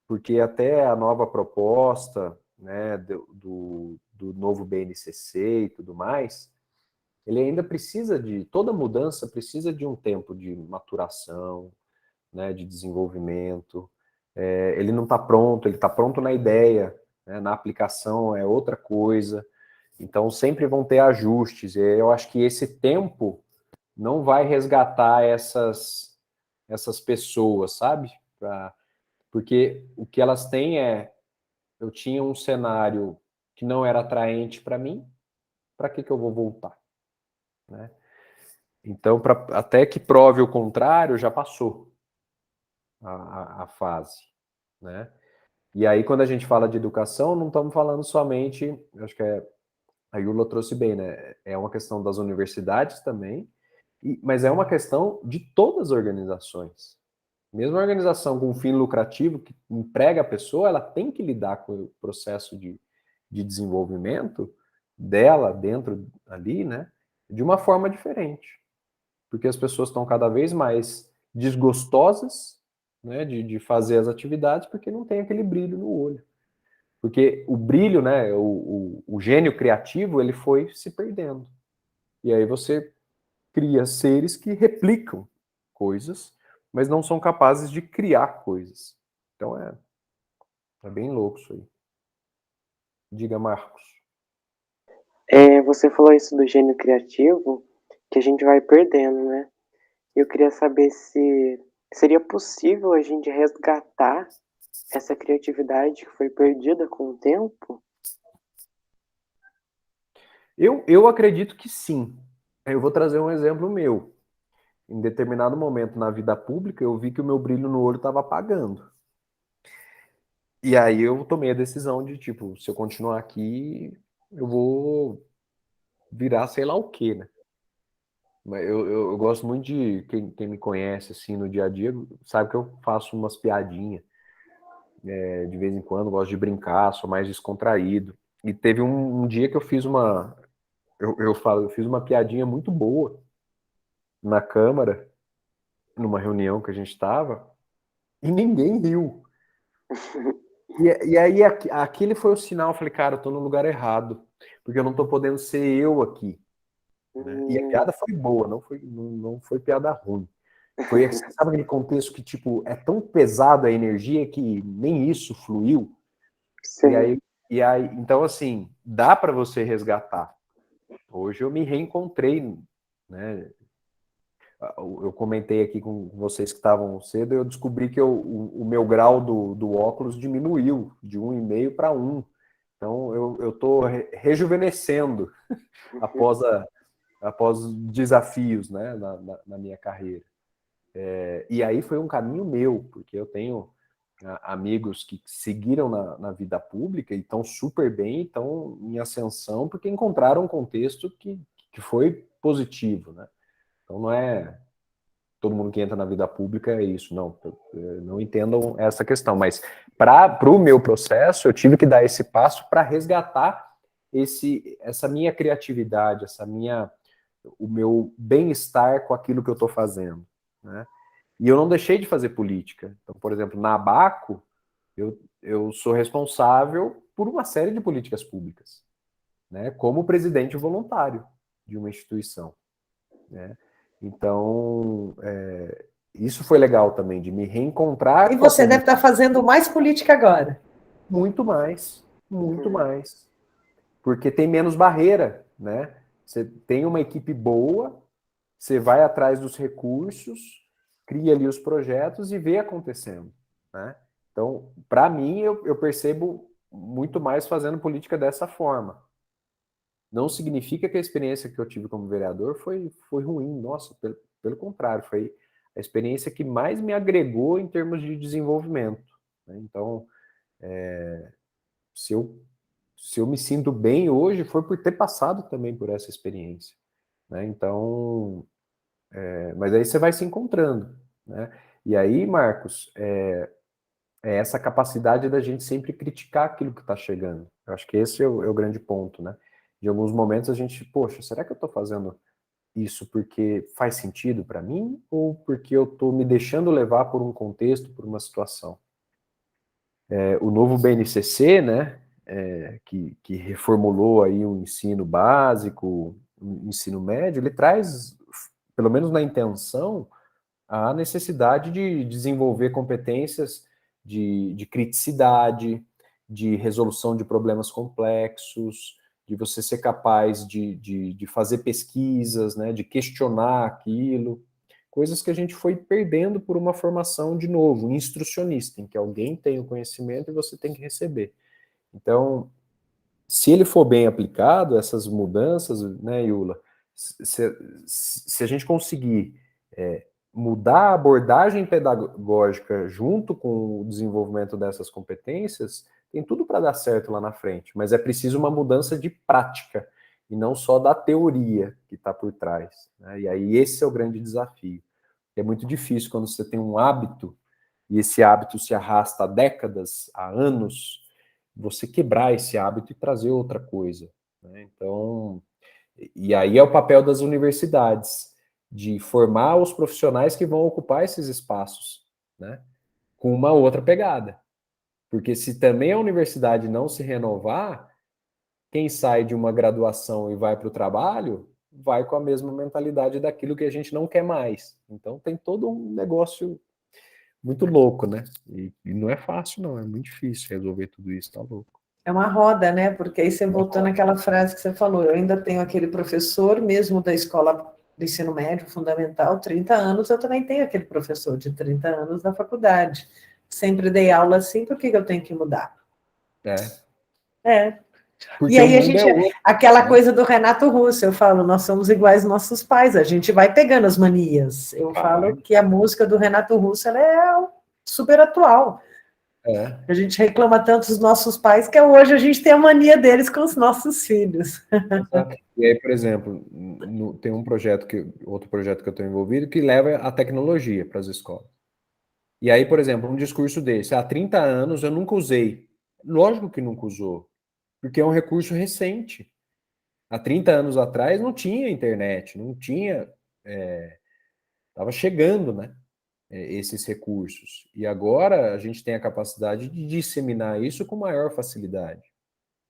Porque até a nova proposta, né, do novo BNCC e tudo mais, ele ainda precisa toda mudança precisa de um tempo de maturação, né, de desenvolvimento. Ele não está pronto, ele está pronto na ideia, né, na aplicação é outra coisa. Então, sempre vão ter ajustes. E eu acho que esse tempo não vai resgatar essas pessoas, sabe? Porque o que elas têm eu tinha um cenário que não era atraente para mim, para que eu vou voltar? Né? Então, até que prove o contrário, já passou a fase, né? E aí, quando a gente fala de educação, não estamos falando somente, acho que a Yula trouxe bem, né? É uma questão das universidades também, mas é uma questão de todas as organizações. Mesmo a organização com fim lucrativo, que emprega a pessoa, ela tem que lidar com o processo de desenvolvimento dela dentro ali, né? De uma forma diferente. Porque as pessoas estão cada vez mais desgostosas, né, de fazer as atividades, porque não tem aquele brilho no olho. Porque o brilho, né, o gênio criativo, ele foi se perdendo. E aí você cria seres que replicam coisas, mas não são capazes de criar coisas. Então é bem louco isso aí. Diga, Marcos. Você falou isso do gênio criativo, que a gente vai perdendo, né? Eu queria saber se seria possível a gente resgatar essa criatividade que foi perdida com o tempo? Eu acredito que sim. Eu vou trazer um exemplo meu. Em determinado momento na vida pública, eu vi que o meu brilho no olho estava apagando. E aí eu tomei a decisão de, tipo, se eu continuar aqui, eu vou virar sei lá o quê, né? Mas eu gosto muito de quem me conhece assim no dia a dia, sabe que eu faço umas piadinhas. de vez em quando, gosto de brincar, sou mais descontraído. E teve um dia que eu fiz eu fiz uma piadinha muito boa na Câmara, numa reunião que a gente estava, e ninguém riu. E aí aquele foi o sinal, eu falei, cara, eu tô no lugar errado, porque eu não tô podendo ser eu aqui. Né? E a piada foi boa, não foi piada ruim. Foi, sabe aquele contexto que, tipo, é tão pesado a energia que nem isso fluiu? Sim. E aí, então, assim, dá para você resgatar. Hoje eu me reencontrei, né? Eu comentei aqui com vocês que estavam cedo, eu descobri que o meu grau do óculos diminuiu de 1,5 para 1. Então eu estou rejuvenescendo após desafios, né, na minha carreira. E aí foi um caminho meu, porque eu tenho amigos que seguiram na vida pública e estão super bem, estão em ascensão, porque encontraram um contexto que foi positivo, né? Então não é todo mundo que entra na vida pública é isso, não entendam essa questão, mas para o meu processo eu tive que dar esse passo para resgatar essa minha criatividade, o meu bem-estar com aquilo que eu estou fazendo, né? E eu não deixei de fazer política. Então, por exemplo, na Abaco, eu sou responsável por uma série de políticas públicas, né? Como presidente voluntário de uma instituição, né? Então, isso foi legal também, de me reencontrar E com a você deve política. estar fazendo mais política agora. Muito mais. Porque tem menos barreira, né? Você tem uma equipe boa, você vai atrás dos recursos, cria ali os projetos e vê acontecendo, né? Então, para mim, eu percebo muito mais fazendo política dessa forma. Não significa que a experiência que eu tive como vereador foi ruim, nossa, pelo contrário, foi a experiência que mais me agregou em termos de desenvolvimento, né? Então, se eu me sinto bem hoje, foi por ter passado também por essa experiência, né? Então, mas aí você vai se encontrando, né? E aí, Marcos, é essa capacidade da gente sempre criticar aquilo que está chegando. Eu acho que esse é o grande ponto, né? Em alguns momentos a gente, poxa, será que eu estou fazendo isso porque faz sentido para mim ou porque eu estou me deixando levar por um contexto, por uma situação? O novo BNCC, né, que reformulou aí o ensino básico, o ensino médio, ele traz, pelo menos na intenção, a necessidade de desenvolver competências de criticidade, de resolução de problemas complexos, de você ser capaz de fazer pesquisas, né, de questionar aquilo, coisas que a gente foi perdendo por uma formação, de novo, instrucionista, em que alguém tem o conhecimento e você tem que receber. Então, se ele for bem aplicado, essas mudanças, né, Iula, se a gente conseguir mudar a abordagem pedagógica junto com o desenvolvimento dessas competências, tem tudo para dar certo lá na frente, mas é preciso uma mudança de prática, e não só da teoria que está por trás, né? E aí esse é o grande desafio. É muito difícil quando você tem um hábito, e esse hábito se arrasta há décadas, há anos, você quebrar esse hábito e trazer outra coisa, né? Então, e aí é o papel das universidades, de formar os profissionais que vão ocupar esses espaços, né? Com uma outra pegada. Porque se também a universidade não se renovar, quem sai de uma graduação e vai para o trabalho, vai com a mesma mentalidade daquilo que a gente não quer mais. Então tem todo um negócio muito louco, né? E não é fácil, não, é muito difícil resolver tudo isso, tá louco. É uma roda, né? Porque aí você voltou naquela frase que você falou. Eu ainda tenho aquele professor, mesmo da escola do ensino médio, fundamental, 30 anos, eu também tenho aquele professor de 30 anos da faculdade. Sempre dei aula assim, por que eu tenho que mudar? Porque E aí o a mundo gente, é outro, aquela né? coisa do Renato Russo, eu falo, nós somos iguais aos nossos pais, a gente vai pegando as manias. Eu falo que a música do Renato Russo, ela é super atual. A gente reclama tanto dos nossos pais que hoje a gente tem a mania deles com os nossos filhos. Exato. E aí, por exemplo, tem outro projeto que eu estou envolvido que leva a tecnologia para as escolas. E aí, por exemplo, um discurso desse, há 30 anos eu nunca usei. Lógico que nunca usou, porque é um recurso recente. Há 30 anos atrás não tinha internet, não tinha. Estava chegando, né? Esses recursos. E agora a gente tem a capacidade de disseminar isso com maior facilidade.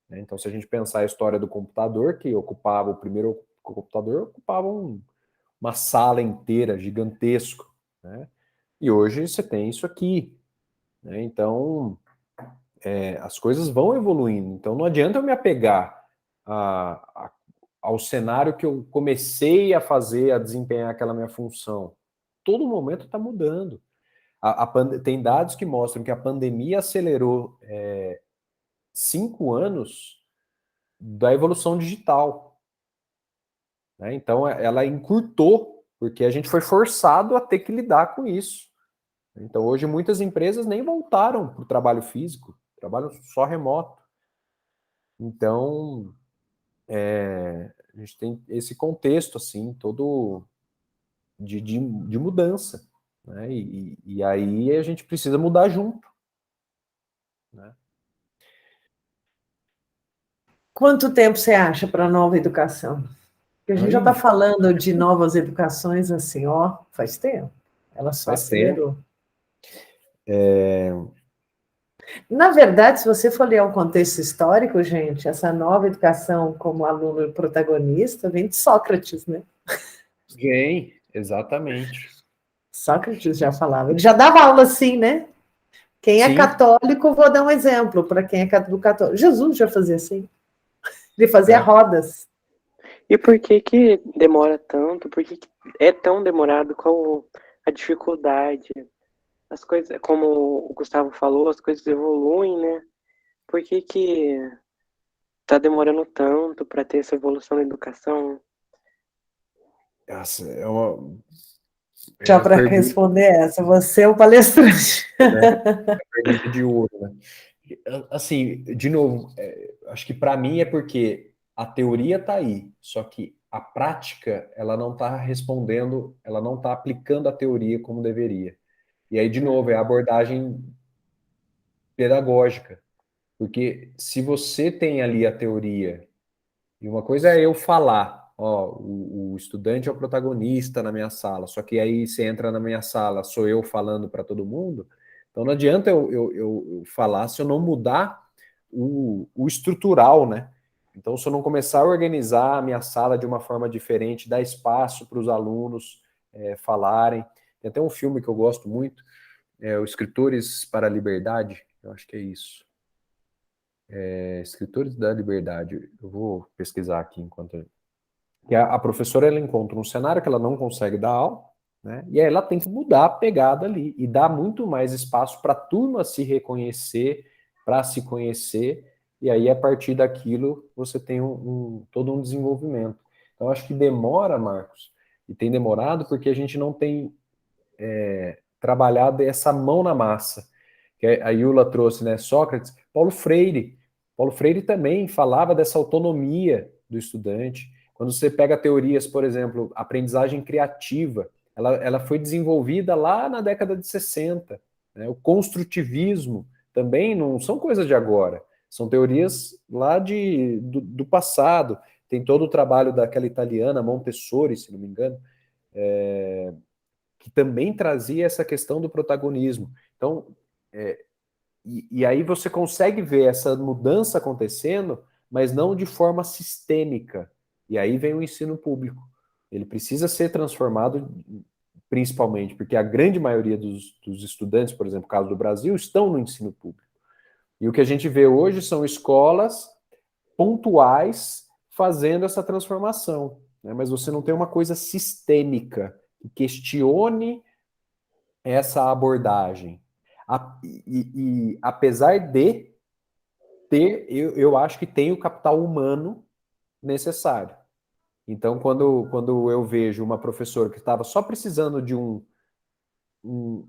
Né? Então, se a gente pensar a história do computador, que ocupava o primeiro computador, ocupava uma sala inteira, gigantesco. Né? E hoje você tem isso aqui. Né? Então, as coisas vão evoluindo. Então, não adianta eu me apegar ao cenário que eu comecei a fazer, a desempenhar aquela minha função. Todo momento está mudando. Tem dados que mostram que a pandemia acelerou 5 anos da evolução digital. Né? Então, ela encurtou, porque a gente foi forçado a ter que lidar com isso. Então, hoje, muitas empresas nem voltaram para o trabalho físico, trabalham só remoto. Então, a gente tem esse contexto, assim, todo de mudança. Né? E aí a gente precisa mudar junto. Né? Quanto tempo você acha para a nova educação? Porque a gente já está falando de novas educações assim, ó, faz tempo. Ela só Faz acelerou. tempo. Na verdade, se você for ler o contexto histórico, gente, essa nova educação como aluno protagonista vem de Sócrates, né? Vem, exatamente. Sócrates já falava. Ele já dava aula assim, né? Quem é Sim. católico, vou dar um exemplo para quem é católico. Jesus já fazia assim. Ele fazia rodas. E por que que demora tanto? Por que que é tão demorado? Qual a dificuldade? As coisas, como o Gustavo falou, as coisas evoluem, né? Por que que tá demorando tanto para ter essa evolução na educação? Essa é uma Já para pergunta, responder essa, você é o palestrante. né? Pergunta de ouro, né? Assim, de novo, acho que para mim é porque a teoria está aí, só que a prática ela não está respondendo, ela não está aplicando a teoria como deveria. E aí, de novo, é a abordagem pedagógica, porque se você tem ali a teoria, e uma coisa é eu falar, ó, o estudante é o protagonista na minha sala, só que aí você entra na minha sala, sou eu falando para todo mundo, então não adianta eu falar se eu não mudar o estrutural, né? Então, se eu não começar a organizar a minha sala de uma forma diferente, dar espaço para os alunos falarem. Tem até um filme que eu gosto muito, o Escritores para a Liberdade, eu acho que é isso. Escritores da Liberdade. Eu vou pesquisar aqui enquanto. Que a professora ela encontra um cenário que ela não consegue dar aula, né? E aí ela tem que mudar a pegada ali e dar muito mais espaço para a turma se reconhecer, para se conhecer, e aí a partir daquilo você tem todo um desenvolvimento. Então acho que demora, Marcos, e tem demorado porque a gente não tem trabalhado essa mão na massa. Que a Iula trouxe, né? Sócrates, Paulo Freire. Paulo Freire também falava dessa autonomia do estudante. Quando você pega teorias, por exemplo, aprendizagem criativa, ela foi desenvolvida lá na década de 60. Né? O construtivismo também não são coisas de agora, são teorias lá do passado. Tem todo o trabalho daquela italiana, Montessori, se não me engano, que também trazia essa questão do protagonismo. Então, e aí você consegue ver essa mudança acontecendo, mas não de forma sistêmica. E aí vem o ensino público. Ele precisa ser transformado, principalmente, porque a grande maioria dos estudantes, por exemplo, no caso do Brasil, estão no ensino público. E o que a gente vê hoje são escolas pontuais fazendo essa transformação. Né? Mas você não tem uma coisa sistêmica que questione essa abordagem. E apesar de ter, eu acho que tem o capital humano necessário. Então, quando eu vejo uma professora que estava só precisando de um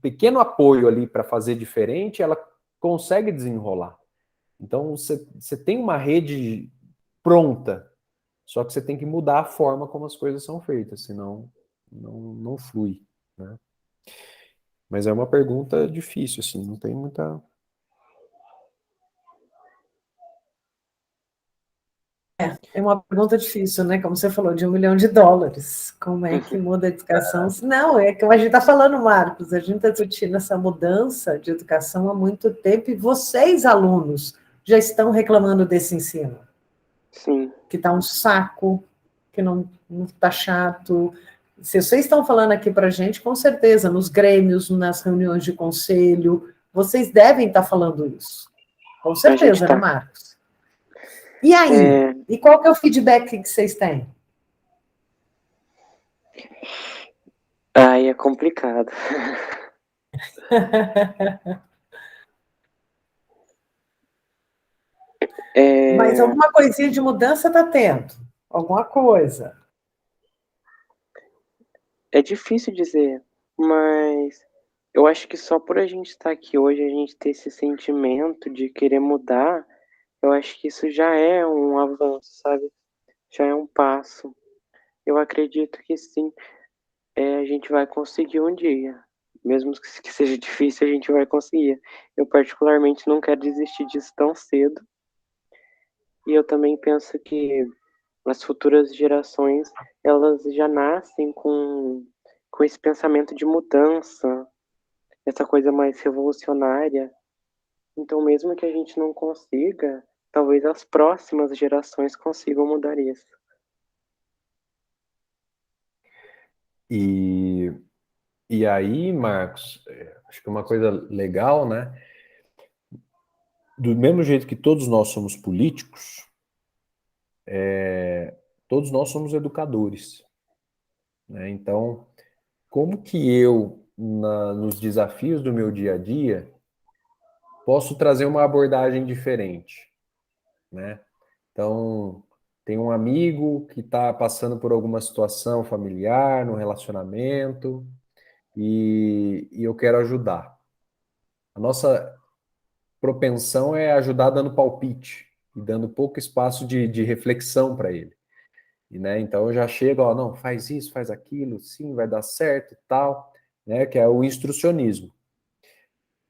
pequeno apoio ali para fazer diferente, ela consegue desenrolar. Então, você tem uma rede pronta, só que você tem que mudar a forma como as coisas são feitas, senão não flui. Né? Mas é uma pergunta difícil, assim, não tem muita... É uma pergunta difícil, né? Como você falou, de $1 milhão. Como é que muda a educação? Não, é que a gente está falando, Marcos, a gente está discutindo essa mudança de educação há muito tempo e vocês, alunos, já estão reclamando desse ensino. Sim. Que está um saco, que não está chato. Se vocês estão falando aqui para a gente, com certeza, nos grêmios, nas reuniões de conselho, vocês devem estar falando isso. Com certeza, né, Marcos? E aí? E qual que é o feedback que vocês têm? Ai, é complicado. Mas alguma coisinha de mudança está tendo? Alguma coisa? É difícil dizer, mas eu acho que só por a gente estar aqui hoje, a gente ter esse sentimento de querer mudar, eu acho que isso já é um avanço, sabe? Já é um passo. Eu acredito que sim, a gente vai conseguir um dia. Mesmo que seja difícil, a gente vai conseguir. Eu particularmente não quero desistir disso tão cedo. E eu também penso que as futuras gerações, elas já nascem com esse pensamento de mudança, essa coisa mais revolucionária. Então, mesmo que a gente não consiga, talvez as próximas gerações consigam mudar isso. E aí, Marcos, acho que uma coisa legal, né? Do mesmo jeito que todos nós somos políticos, todos nós somos educadores, né? Então, como que eu, nos desafios do meu dia a dia, posso trazer uma abordagem diferente, né? Então, tem um amigo que está passando por alguma situação familiar, no relacionamento, e eu quero ajudar. A nossa propensão é ajudar dando palpite e dando pouco espaço de reflexão para ele. E, né, então eu já chego, ó, não, faz isso, faz aquilo, sim, vai dar certo e tal, né, que é o instrucionismo.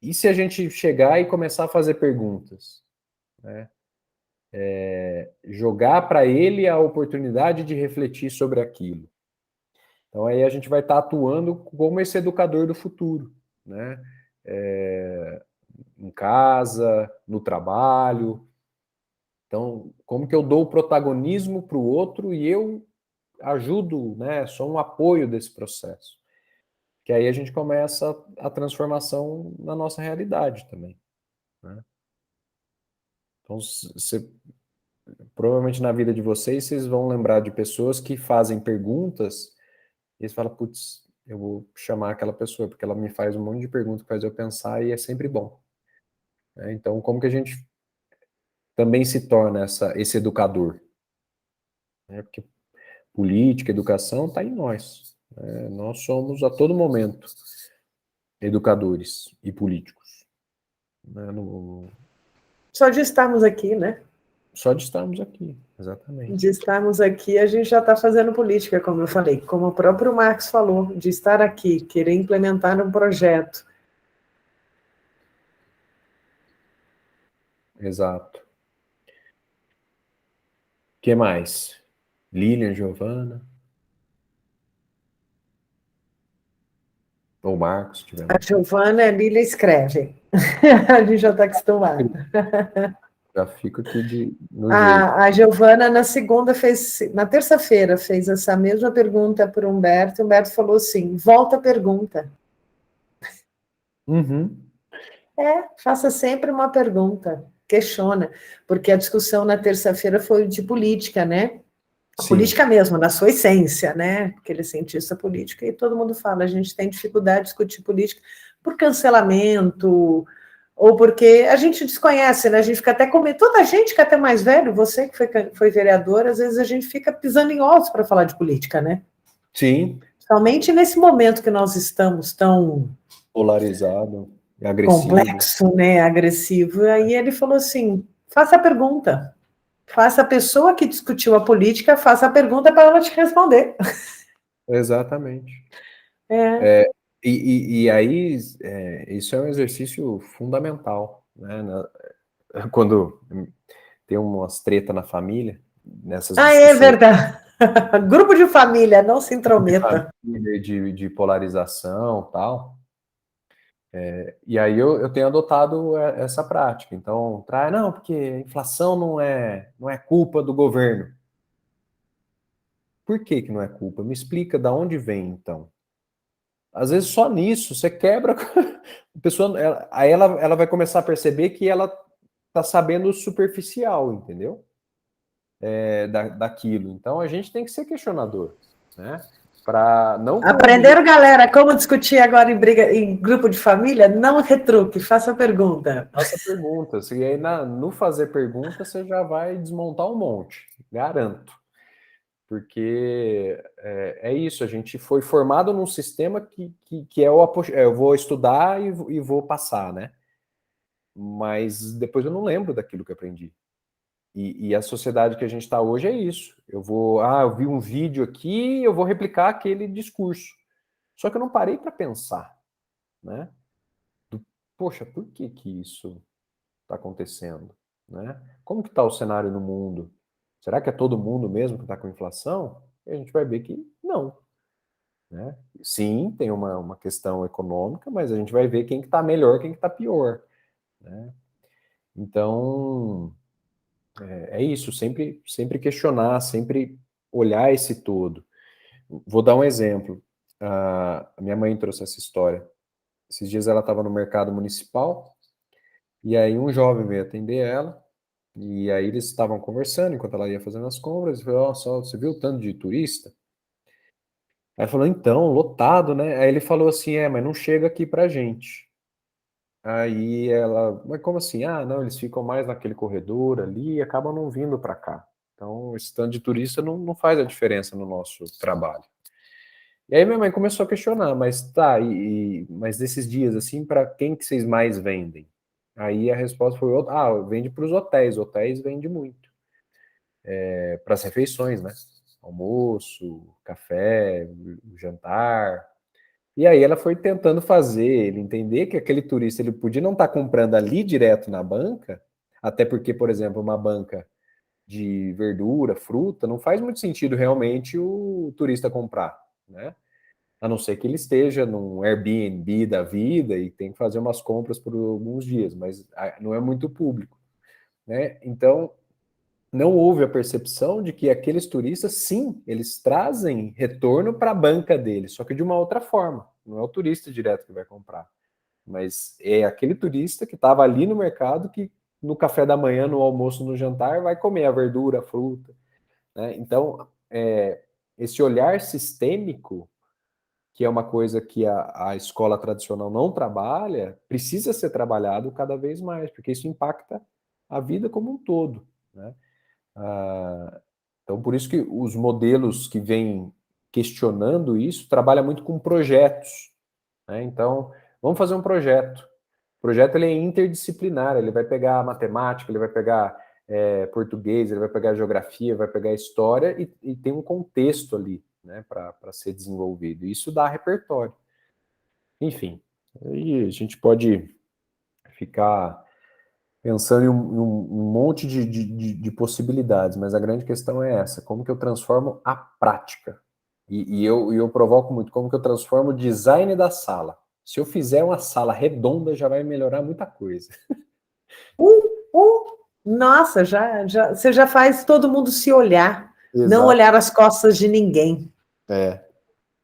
E se a gente chegar e começar a fazer perguntas, né, jogar para ele a oportunidade de refletir sobre aquilo. Então aí a gente vai estar atuando como esse educador do futuro, né, em casa, no trabalho. Então, como que eu dou o protagonismo para o outro e eu ajudo, né, sou um apoio desse processo. Que aí a gente começa a transformação na nossa realidade também, né? Então, provavelmente na vida de vocês vão lembrar de pessoas que fazem perguntas e eles falam, putz, eu vou chamar aquela pessoa, porque ela me faz um monte de perguntas que faz eu pensar e é sempre bom, né? Então, como que a gente também se torna esse educador? Né? Porque política, educação está em nós, né? Nós somos a todo momento educadores e políticos, né? Só de estarmos aqui, né? Só de estarmos aqui, exatamente. De estarmos aqui, a gente já está fazendo política, como eu falei, como o próprio Marx falou, de estar aqui, querer implementar um projeto. Exato. O que mais? Lilian, Giovana? Ou Marcos, se tiver. A Giovana e a Lília escrevem. A gente já está acostumado. Já fico aqui no jeito. A Giovana, na terça-feira, fez essa mesma pergunta para o Humberto. O Humberto falou assim: volta a pergunta. Uhum. Faça sempre uma pergunta, questiona, porque a discussão na terça-feira foi de política, né? Sim. Política mesmo, na sua essência, né? Porque ele é cientista político, e todo mundo fala, a gente tem dificuldade de discutir política por cancelamento, ou porque a gente desconhece, né? A gente fica até com medo. Toda a gente que é até mais velho, você que foi vereador, às vezes a gente fica pisando em ovos para falar de política, né? Sim. Somente nesse momento que nós estamos tão polarizado, agressivo. Complexo, né? Agressivo. Aí ele falou assim: faça a pergunta. Faça a pessoa que discutiu a política, faça a pergunta para ela te responder. Exatamente. E aí, isso é um exercício fundamental, né? Quando tem umas treta na família, nessas Ah, é discussões verdade. Grupo de família, não se de intrometa. família, de polarização, tal. E aí eu tenho adotado essa prática. Então, não, porque a inflação não é culpa do governo. Por que que não é culpa? Me explica de onde vem, então. Às vezes só nisso você quebra a pessoa, aí ela vai começar a perceber que ela tá sabendo o superficial, entendeu? Daquilo. Então a gente tem que ser questionador, né? Para não com Aprenderam, galera, como discutir agora em grupo de família? Não retruque, faça pergunta. faça perguntas. E aí no fazer pergunta você já vai desmontar um monte, garanto. Porque é isso, a gente foi formado num sistema que é eu vou estudar e vou passar, né? Mas depois eu não lembro daquilo que aprendi. E a sociedade que a gente está hoje é isso. Eu vi um vídeo aqui, eu vou replicar aquele discurso. Só que eu não parei para pensar, né? Poxa, por que que isso está acontecendo, né? Como que está o cenário no mundo? Será que é todo mundo mesmo que está com inflação? E a gente vai ver que não, né? Sim, tem uma questão econômica, mas a gente vai ver quem que está melhor, quem que está pior, né? Então, é isso, sempre questionar, sempre olhar esse todo. Vou dar um exemplo. A minha mãe trouxe essa história. Esses dias ela estava no mercado municipal, e aí um jovem veio atender ela, e aí eles estavam conversando enquanto ela ia fazendo as compras, e falou, só, você viu o tanto de turista? Aí falou, então, lotado, né? Aí ele falou assim, mas não chega aqui pra gente. Aí ela, mas como assim? Ah, não, eles ficam mais naquele corredor ali e acabam não vindo para cá. Então, esse tanto de turista não faz a diferença no nosso trabalho. E aí minha mãe começou a questionar, mas tá, mas desses dias, assim, para quem que vocês mais vendem? Aí a resposta foi, vende para os hotéis vende muito. Para as refeições, né? Almoço, café, jantar. E aí ela foi tentando fazer ele entender que aquele turista ele podia não estar comprando ali direto na banca, até porque, por exemplo, uma banca de verdura, fruta, não faz muito sentido realmente o turista comprar, né? A não ser que ele esteja num Airbnb da vida e tem que fazer umas compras por alguns dias, mas não é muito público, né? Então, não houve a percepção de que aqueles turistas, sim, eles trazem retorno para a banca deles, só que de uma outra forma. Não é o turista direto que vai comprar, mas é aquele turista que estava ali no mercado que no café da manhã, no almoço, no jantar, vai comer a verdura, a fruta, né? Então, esse olhar sistêmico, que é uma coisa que a escola tradicional não trabalha, precisa ser trabalhado cada vez mais, porque isso impacta a vida como um todo, né? Então, por isso que os modelos que vêm questionando isso trabalham muito com projetos, né? Então, vamos fazer um projeto. O projeto ele é interdisciplinar, ele vai pegar matemática, ele vai pegar português, ele vai pegar geografia, vai pegar história e tem um contexto ali, né, para ser desenvolvido. Isso dá repertório. Enfim, aí a gente pode ficar pensando em um monte de possibilidades, mas a grande questão é essa, como que eu transformo a prática? E eu provoco muito, como que eu transformo o design da sala? Se eu fizer uma sala redonda, já vai melhorar muita coisa. Nossa, você já faz todo mundo se olhar, não olhar as costas de ninguém.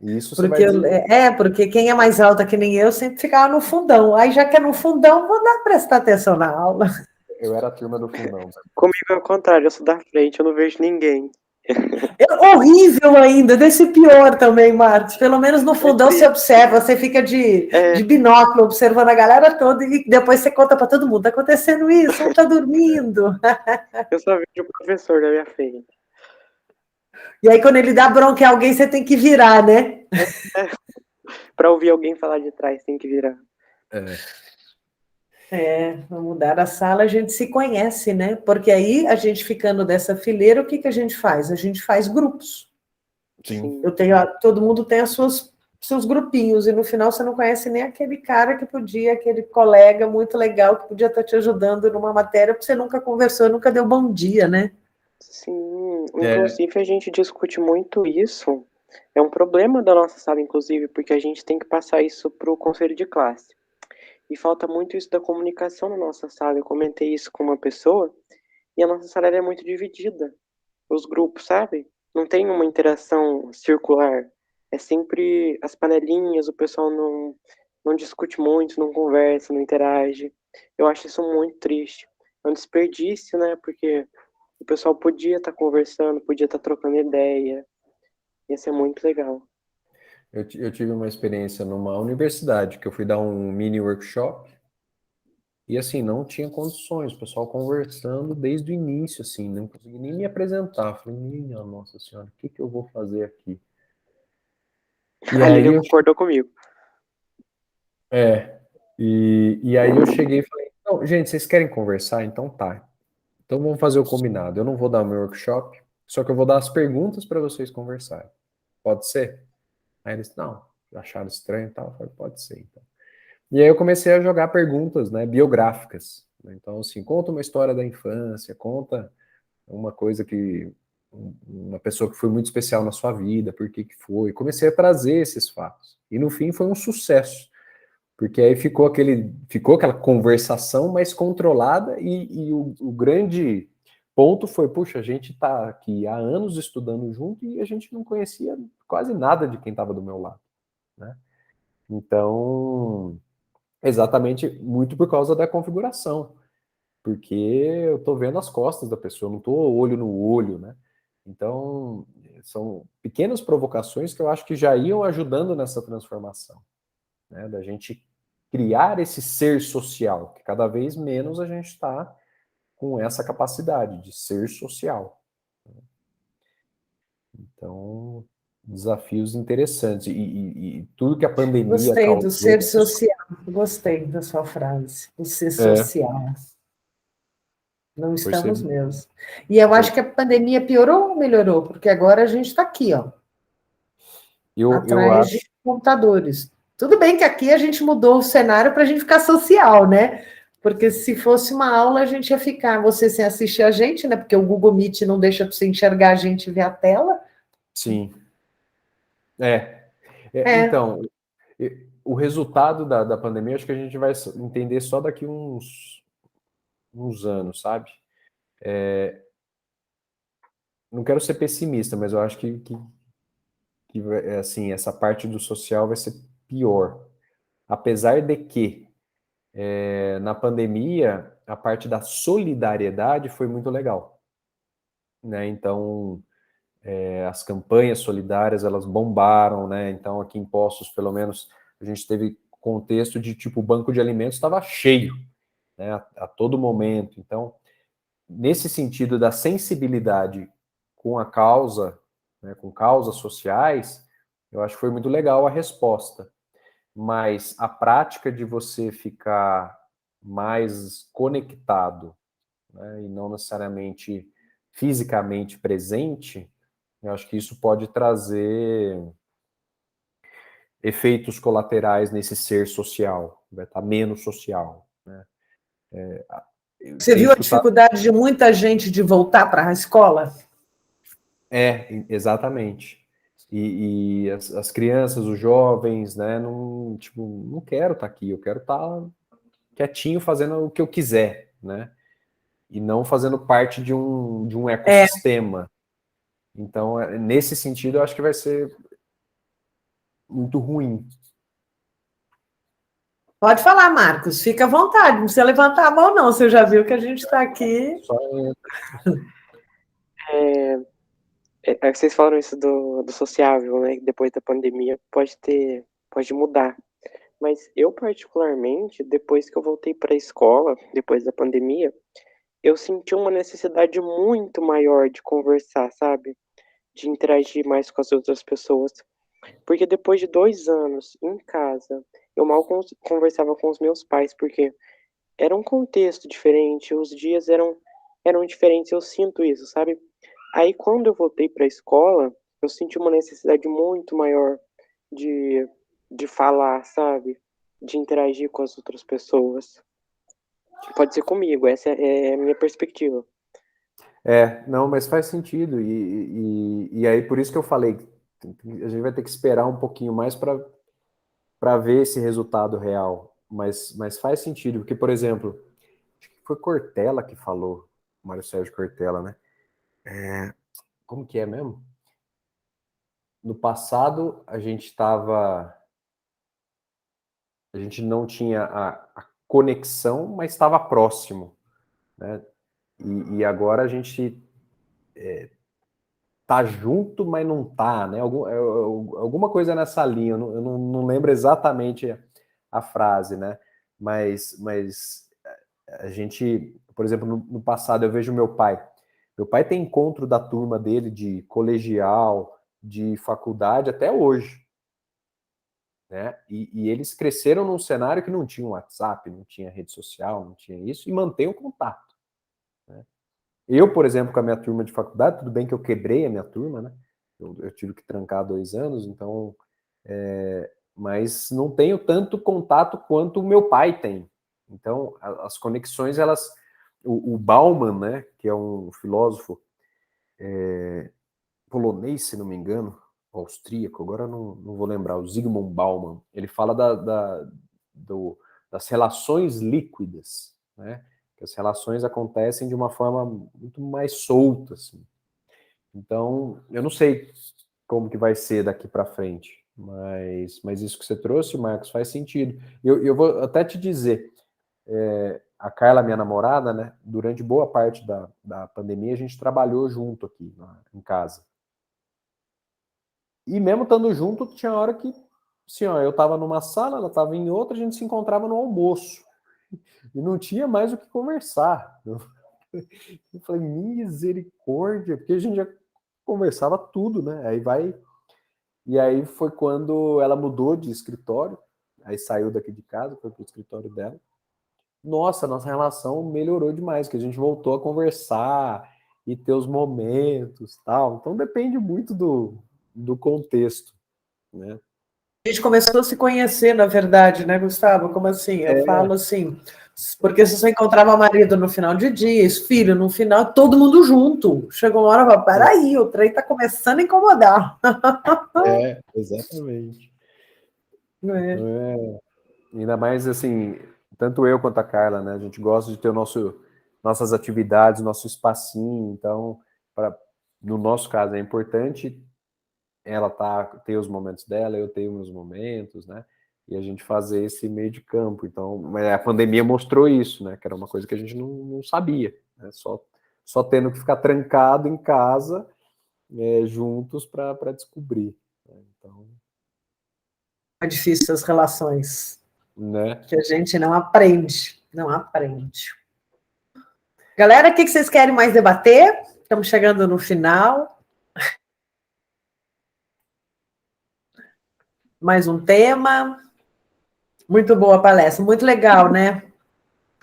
E isso você vai dizer. Porque quem é mais alta que nem eu sempre ficava no fundão. Aí, já que é no fundão, vou dar prestar atenção na aula. Eu era a turma do fundão. Comigo é o contrário, eu sou da frente, eu não vejo ninguém. Horrível ainda, desse pior também, Marcos. Pelo menos no fundão você observa, você fica de binóculo observando a galera toda e depois você conta para todo mundo, tá acontecendo isso, um tá dormindo. Eu só vejo o professor na minha frente. E aí quando ele dá bronca em alguém, você tem que virar, né? Para ouvir alguém falar de trás, tem que virar. Vamos mudar a sala, a gente se conhece, né? Porque aí, a gente ficando dessa fileira, o que a gente faz? A gente faz grupos. Sim. Todo mundo tem as suas seus grupinhos, e no final você não conhece nem aquele cara que podia, aquele colega muito legal que podia estar te ajudando numa matéria, porque você nunca conversou, nunca deu bom dia, né? Sim, inclusive a gente discute muito isso. É um problema da nossa sala, inclusive, porque a gente tem que passar isso para o conselho de classe. E falta muito isso da comunicação na nossa sala. Eu comentei isso com uma pessoa e a nossa sala ela é muito dividida. Os grupos, sabe? Não tem uma interação circular. É sempre as panelinhas, o pessoal não discute muito, não conversa, não interage. Eu acho isso muito triste. É um desperdício, né? Porque o pessoal podia estar conversando, podia estar trocando ideia. Ia ser muito legal. Eu tive uma experiência numa universidade que eu fui dar um mini workshop e assim, não tinha condições, o pessoal conversando desde o início, assim, não consegui nem me apresentar. Falei, minha nossa senhora, o que que eu vou fazer aqui? E A aí Lívia eu, concordou comigo. e aí eu cheguei e falei, não, gente, vocês querem conversar? Então tá. Então vamos fazer o combinado. Eu não vou dar o meu workshop, só que eu vou dar as perguntas para vocês conversarem. Pode ser? Aí eles, não, acharam estranho e tal. Eu falei, pode ser, então. E aí eu comecei a jogar perguntas, né, biográficas. Então, assim, conta uma história da infância, conta uma coisa que uma pessoa que foi muito especial na sua vida, por que que foi. Comecei a trazer esses fatos. E no fim foi um sucesso, porque aí ficou aquela conversação mais controlada e o grande ponto foi, puxa, a gente está aqui há anos estudando junto e a gente não conhecia quase nada de quem estava do meu lado, né? Então, exatamente muito por causa da configuração, porque eu estou vendo as costas da pessoa, não estou olho no olho, né? Então, são pequenas provocações que eu acho que já iam ajudando nessa transformação, né? Da gente criar esse ser social, que cada vez menos a gente está com essa capacidade de ser social. Então, desafios interessantes. E tudo que a pandemia Gostei do causou. ser social, gostei da sua frase, o ser É, social. Não por ser. estamos mesmo. E eu acho que a pandemia piorou ou melhorou? Porque agora a gente está aqui, ó, Eu atrás de acho. computadores. Tudo bem que aqui a gente mudou o cenário para a gente ficar social, né? Porque se fosse uma aula, a gente ia ficar, você sem assistir a gente, né? Porque o Google Meet não deixa você enxergar a gente e ver a tela. Sim. É. É, Então, o resultado da pandemia, acho que a gente vai entender só daqui uns anos, sabe? Não quero ser pessimista, mas eu acho que assim, essa parte do social vai ser pior. Apesar de que, na pandemia, a parte da solidariedade foi muito legal, né? Então, as campanhas solidárias, elas bombaram, né? Então, aqui em Poços, pelo menos, a gente teve contexto de, tipo, o banco de alimentos estava cheio, né? A todo momento. Então, nesse sentido da sensibilidade com a causa, né, com causas sociais, eu acho que foi muito legal a resposta. Mas a prática de você ficar mais conectado, né, e não necessariamente fisicamente presente, eu acho que isso pode trazer efeitos colaterais nesse ser social, vai estar menos social, né? Eu você tenho viu a escutado. dificuldade de muita gente de voltar para a escola? Exatamente. E as crianças, os jovens, né, não, tipo, não quero estar aqui, eu quero estar quietinho fazendo o que eu quiser, né? E não fazendo parte de um É, ecossistema. Então, nesse sentido, eu acho que vai ser muito ruim. pode falar, Marcos, fica à vontade, não precisa levantar a mão, não. Você já viu que a gente está aqui. Só É, que vocês falaram isso do sociável, né? Que depois da pandemia pode mudar. Mas eu, particularmente, depois que eu voltei para a escola, depois da pandemia, eu senti uma necessidade muito maior de conversar, sabe? De interagir mais com as outras pessoas. Porque depois de 2 anos em casa, eu mal conversava com os meus pais, porque era um contexto diferente, os dias eram diferentes, eu sinto isso, sabe? Aí quando eu voltei para a escola, eu senti uma necessidade muito maior de falar, sabe? De interagir com as outras pessoas. Pode ser comigo, essa é a minha perspectiva. Não, mas faz sentido. E aí, por isso que eu falei, a gente vai ter que esperar um pouquinho mais para ver esse resultado real. Mas faz sentido, porque, por exemplo, acho que foi Cortella que falou, Mário Sérgio Cortella, né? Como que é mesmo? No passado, a gente não tinha a conexão, mas estava próximo, né? E agora a gente tá junto, mas não tá, né? Alguma coisa nessa linha, eu não lembro exatamente a frase, né? Mas a gente, por exemplo, no passado eu vejo meu pai. Meu pai tem encontro da turma dele de colegial, de faculdade até hoje, né? E eles cresceram num cenário que não tinha WhatsApp, não tinha rede social, não tinha isso, e mantém o contato, né? Eu, por exemplo, com a minha turma de faculdade, tudo bem que eu quebrei a minha turma, né? Eu tive que trancar 2 anos, então, mas não tenho tanto contato quanto o meu pai tem. Então, as conexões, o Bauman, né, que é um filósofo polonês, se não me engano, austríaco, agora não vou lembrar, o Zygmunt Bauman, ele fala das relações líquidas, né? Que as relações acontecem de uma forma muito mais solta, assim. Então, eu não sei como que vai ser daqui para frente, mas isso que você trouxe, Marcos, faz sentido. Eu vou até te dizer, a Carla, minha namorada, né, durante boa parte da pandemia, a gente trabalhou junto aqui em casa. E mesmo estando junto, tinha hora que, assim, ó, eu estava numa sala, ela estava em outra, a gente se encontrava no almoço. E não tinha mais o que conversar. Eu falei, misericórdia, porque a gente já conversava tudo, né? E aí foi quando ela mudou de escritório, aí saiu daqui de casa, foi pro escritório dela. Nossa relação melhorou demais, que a gente voltou a conversar e ter os momentos, tal. Então depende muito do contexto, né? A gente começou a se conhecer, na verdade, né, Gustavo? Como assim? Eu falo assim, porque você só encontrava marido no final de dia, filho no final, todo mundo junto. Chegou uma hora e falou, peraí, o trem está começando a incomodar. Exatamente. É. Ainda mais assim, tanto eu quanto a Carla, né? A gente gosta de ter nossas atividades, nosso espacinho. Então, no nosso caso, é importante ela ter os momentos dela, eu tenho meus momentos, né? E a gente fazer esse meio de campo. Então, mas a pandemia mostrou isso, né? Que era uma coisa que a gente não sabia, né? Só tendo que ficar trancado em casa, juntos para descobrir, né? Então, É difícil as relações, né? que a gente não aprende, não aprende. Galera, o que vocês querem mais debater? Estamos chegando no final. Mais um tema. Muito boa a palestra, muito legal, né?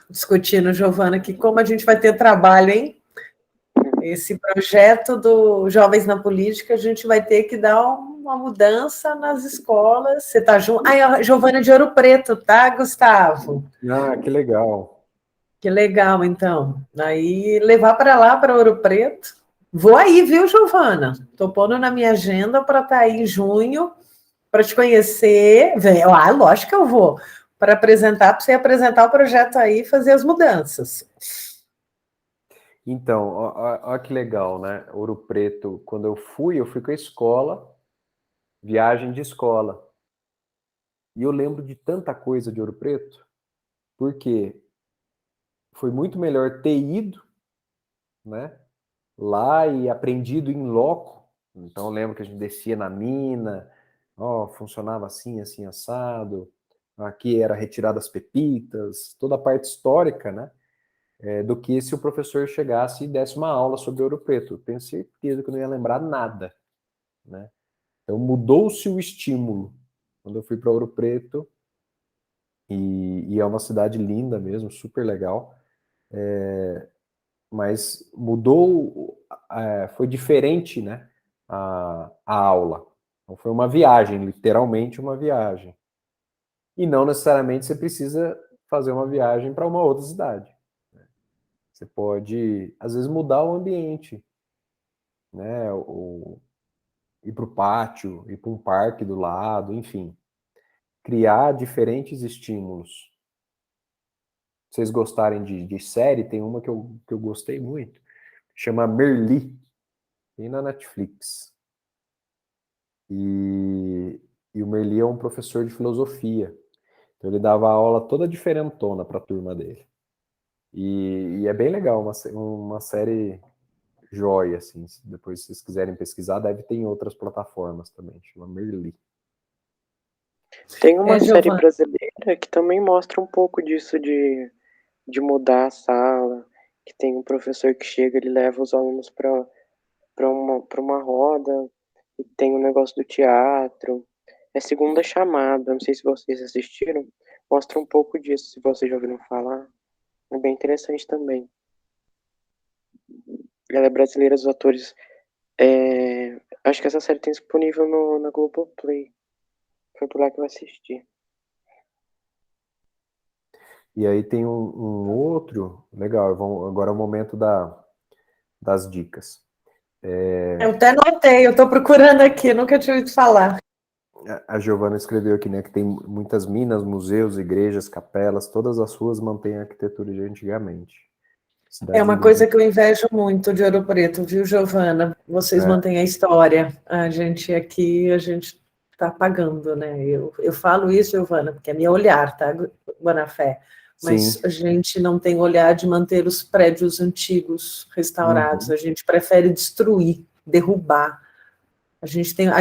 Discutindo, Giovana, que como a gente vai ter trabalho, hein? Esse projeto do Jovens na Política, a gente vai ter que dar uma mudança nas escolas. Você está junto? A Giovana de Ouro Preto, tá, Gustavo? Ah, que legal. Que legal, então. Aí levar para lá, para Ouro Preto. Vou aí, viu, Giovana? Estou pondo na minha agenda para estar aí em junho, para te conhecer. Lógico que eu vou. Para você apresentar o projeto aí e fazer as mudanças. Então, ó que legal, né? Ouro Preto, quando eu fui com a escola, viagem de escola. E eu lembro de tanta coisa de Ouro Preto, porque foi muito melhor ter ido, né, lá e aprendido em loco. Então eu lembro que a gente descia na mina, funcionava assim, assim, assado. Aqui era retirada as pepitas, toda a parte histórica, né? Do que se o professor chegasse e desse uma aula sobre Ouro Preto. Eu tenho certeza que eu não ia lembrar nada, né? Então mudou-se o estímulo quando eu fui para Ouro Preto, e é uma cidade linda mesmo, super legal, mas mudou, foi diferente, né, a aula. Então foi uma viagem, literalmente uma viagem. E não necessariamente você precisa fazer uma viagem para uma outra cidade. Você pode, às vezes, mudar o ambiente, né? Ou ir para o pátio, ir para um parque do lado, enfim. Criar diferentes estímulos. Se vocês gostarem de série, tem uma que eu gostei muito, chama Merli, tem na Netflix. E o Merli é um professor de filosofia. Então ele dava aula toda diferentona para a turma dele. E é bem legal, uma série joia, assim. Depois, se vocês quiserem pesquisar, deve ter em outras plataformas também, chama Merli. Tem uma série Giovana, brasileira que também mostra um pouco disso de mudar a sala, que tem um professor que chega, ele leva os alunos para uma roda, e tem um negócio do teatro. É Segunda Chamada, não sei se vocês assistiram, mostra um pouco disso, se vocês já ouviram falar. É bem interessante também. Ela é brasileira, os atores. Acho que essa série tem disponível na Globoplay. Foi por lá que eu assisti. E aí tem um outro, legal, agora é o momento das dicas. eu até notei, eu estou procurando aqui, nunca tinha ouvido falar. A Giovana escreveu aqui, né, que tem muitas minas, museus, igrejas, capelas, todas as ruas mantêm a arquitetura de antigamente. É uma coisa que eu invejo muito de Ouro Preto, viu, Giovana? Vocês mantêm a história. A gente aqui, a gente está apagando, né? Eu falo isso, Giovana, porque é meu olhar, tá, Bonafé? Mas Sim. a gente não tem olhar de manter os prédios antigos restaurados. A gente prefere destruir, derrubar. A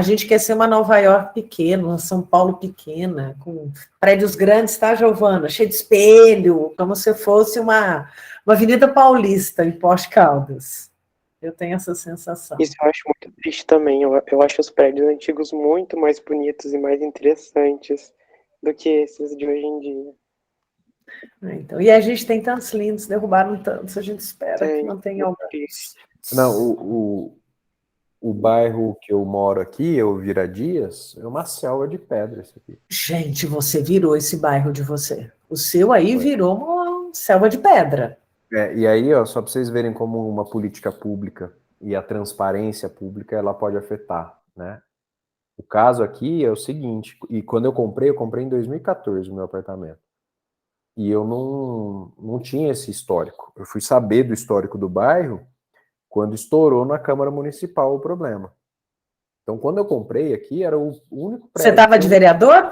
gente quer ser uma Nova York pequena, uma São Paulo pequena, com prédios grandes, tá, Giovana? Cheio de espelho, como se fosse uma Avenida Paulista em Pós-Caldas. Eu tenho essa sensação. Isso eu acho muito triste também. Eu acho os prédios antigos muito mais bonitos e mais interessantes do que esses de hoje em dia. Então, e a gente tem tantos lindos, derrubaram tantos, a gente espera que mantenha alguns. Não, o bairro que eu moro aqui, é o Viradias, é uma selva de pedra isso aqui. Gente, você virou esse bairro de você. O seu aí virou uma selva de pedra. E aí, ó, só para vocês verem como uma política pública e a transparência pública ela pode afetar, né? O caso aqui é o seguinte, e quando eu comprei em 2014 o meu apartamento. E eu não tinha esse histórico. Eu fui saber do histórico do bairro quando estourou na Câmara Municipal o problema. Então, quando eu comprei aqui, era o único prédio. Você estava de vereador?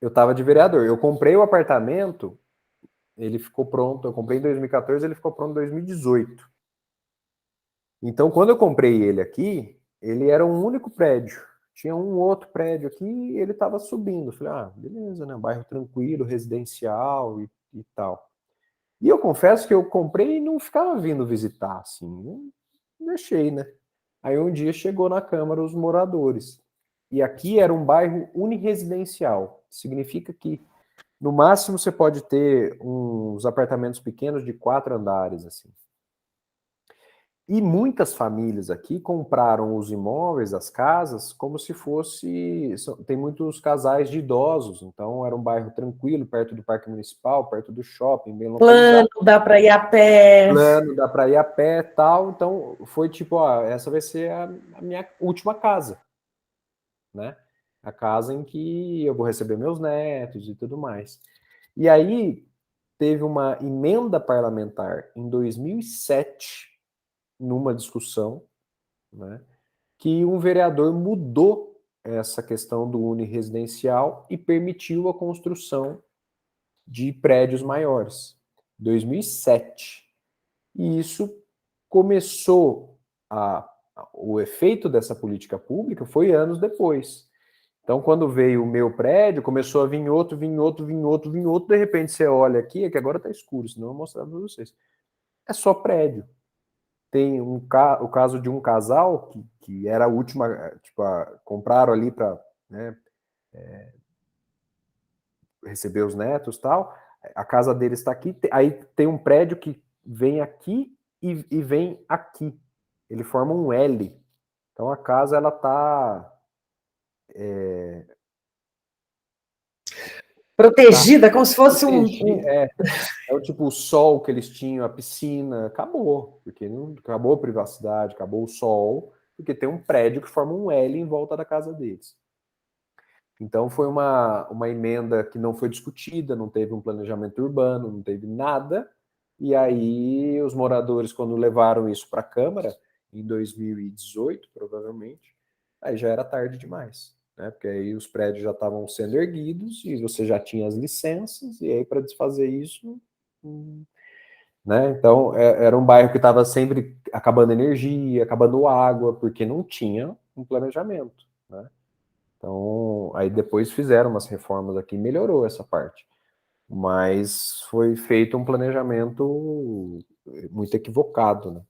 Eu estava de vereador. Eu comprei o apartamento, ele ficou pronto. Eu comprei em 2014, ele ficou pronto em 2018. Então, quando eu comprei ele aqui, ele era um único prédio. Tinha um outro prédio aqui e ele estava subindo. Eu falei, beleza, né? Bairro tranquilo, residencial e tal. E eu confesso que eu comprei e não ficava vindo visitar, assim. Eu deixei, né? Aí um dia chegou na Câmara os moradores. E aqui era um bairro uniresidencial. Significa que, no máximo, você pode ter uns apartamentos pequenos de 4 andares, assim. E muitas famílias aqui compraram os imóveis, as casas, como se fosse... Tem muitos casais de idosos, então era um bairro tranquilo, perto do Parque Municipal, perto do shopping, bem localizado. Plano, dá para ir a pé. Plano, dá para ir a pé e tal. Então foi tipo, essa vai ser a minha última casa, né? A casa em que eu vou receber meus netos e tudo mais. E aí teve uma emenda parlamentar em 2007, numa discussão, né, que um vereador mudou essa questão do uniresidencial e permitiu a construção de prédios maiores. 2007. E isso começou o efeito dessa política pública foi anos depois. Então, quando veio o meu prédio, começou a vir outro, de repente você olha aqui, é que agora está escuro, senão eu vou mostrar para vocês. É só prédio. Tem o caso de um casal que era a última, tipo, compraram ali para, né, receber os netos e tal. A casa deles está aqui, aí tem um prédio que vem aqui e vem aqui. Ele forma um L. Então a casa ela tá Protegida, como se fosse É o tipo o sol que eles tinham, a piscina, acabou, porque não acabou a privacidade, acabou o sol, porque tem um prédio que forma um L em volta da casa deles. Então foi uma emenda que não foi discutida, não teve um planejamento urbano, não teve nada, e aí os moradores, quando levaram isso para a Câmara, em 2018, provavelmente, aí já era tarde demais, né? Porque aí os prédios já estavam sendo erguidos e você já tinha as licenças, e aí para desfazer isso, né? Então era um bairro que estava sempre acabando energia, acabando água, porque não tinha um planejamento, né? Então, aí depois fizeram umas reformas aqui e melhorou essa parte. Mas foi feito um planejamento muito equivocado, né?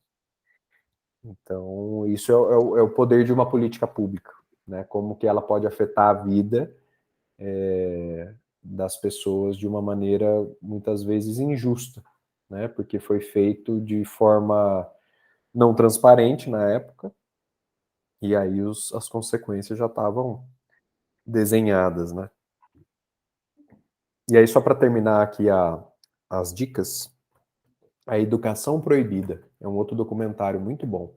Então, isso é o poder de uma política pública, né? Como que ela pode afetar a vida das pessoas de uma maneira, muitas vezes, injusta, né? Porque foi feito de forma não transparente na época, e aí as consequências já estavam desenhadas, né? E aí, só para terminar aqui as dicas, a Educação Proibida é um outro documentário muito bom.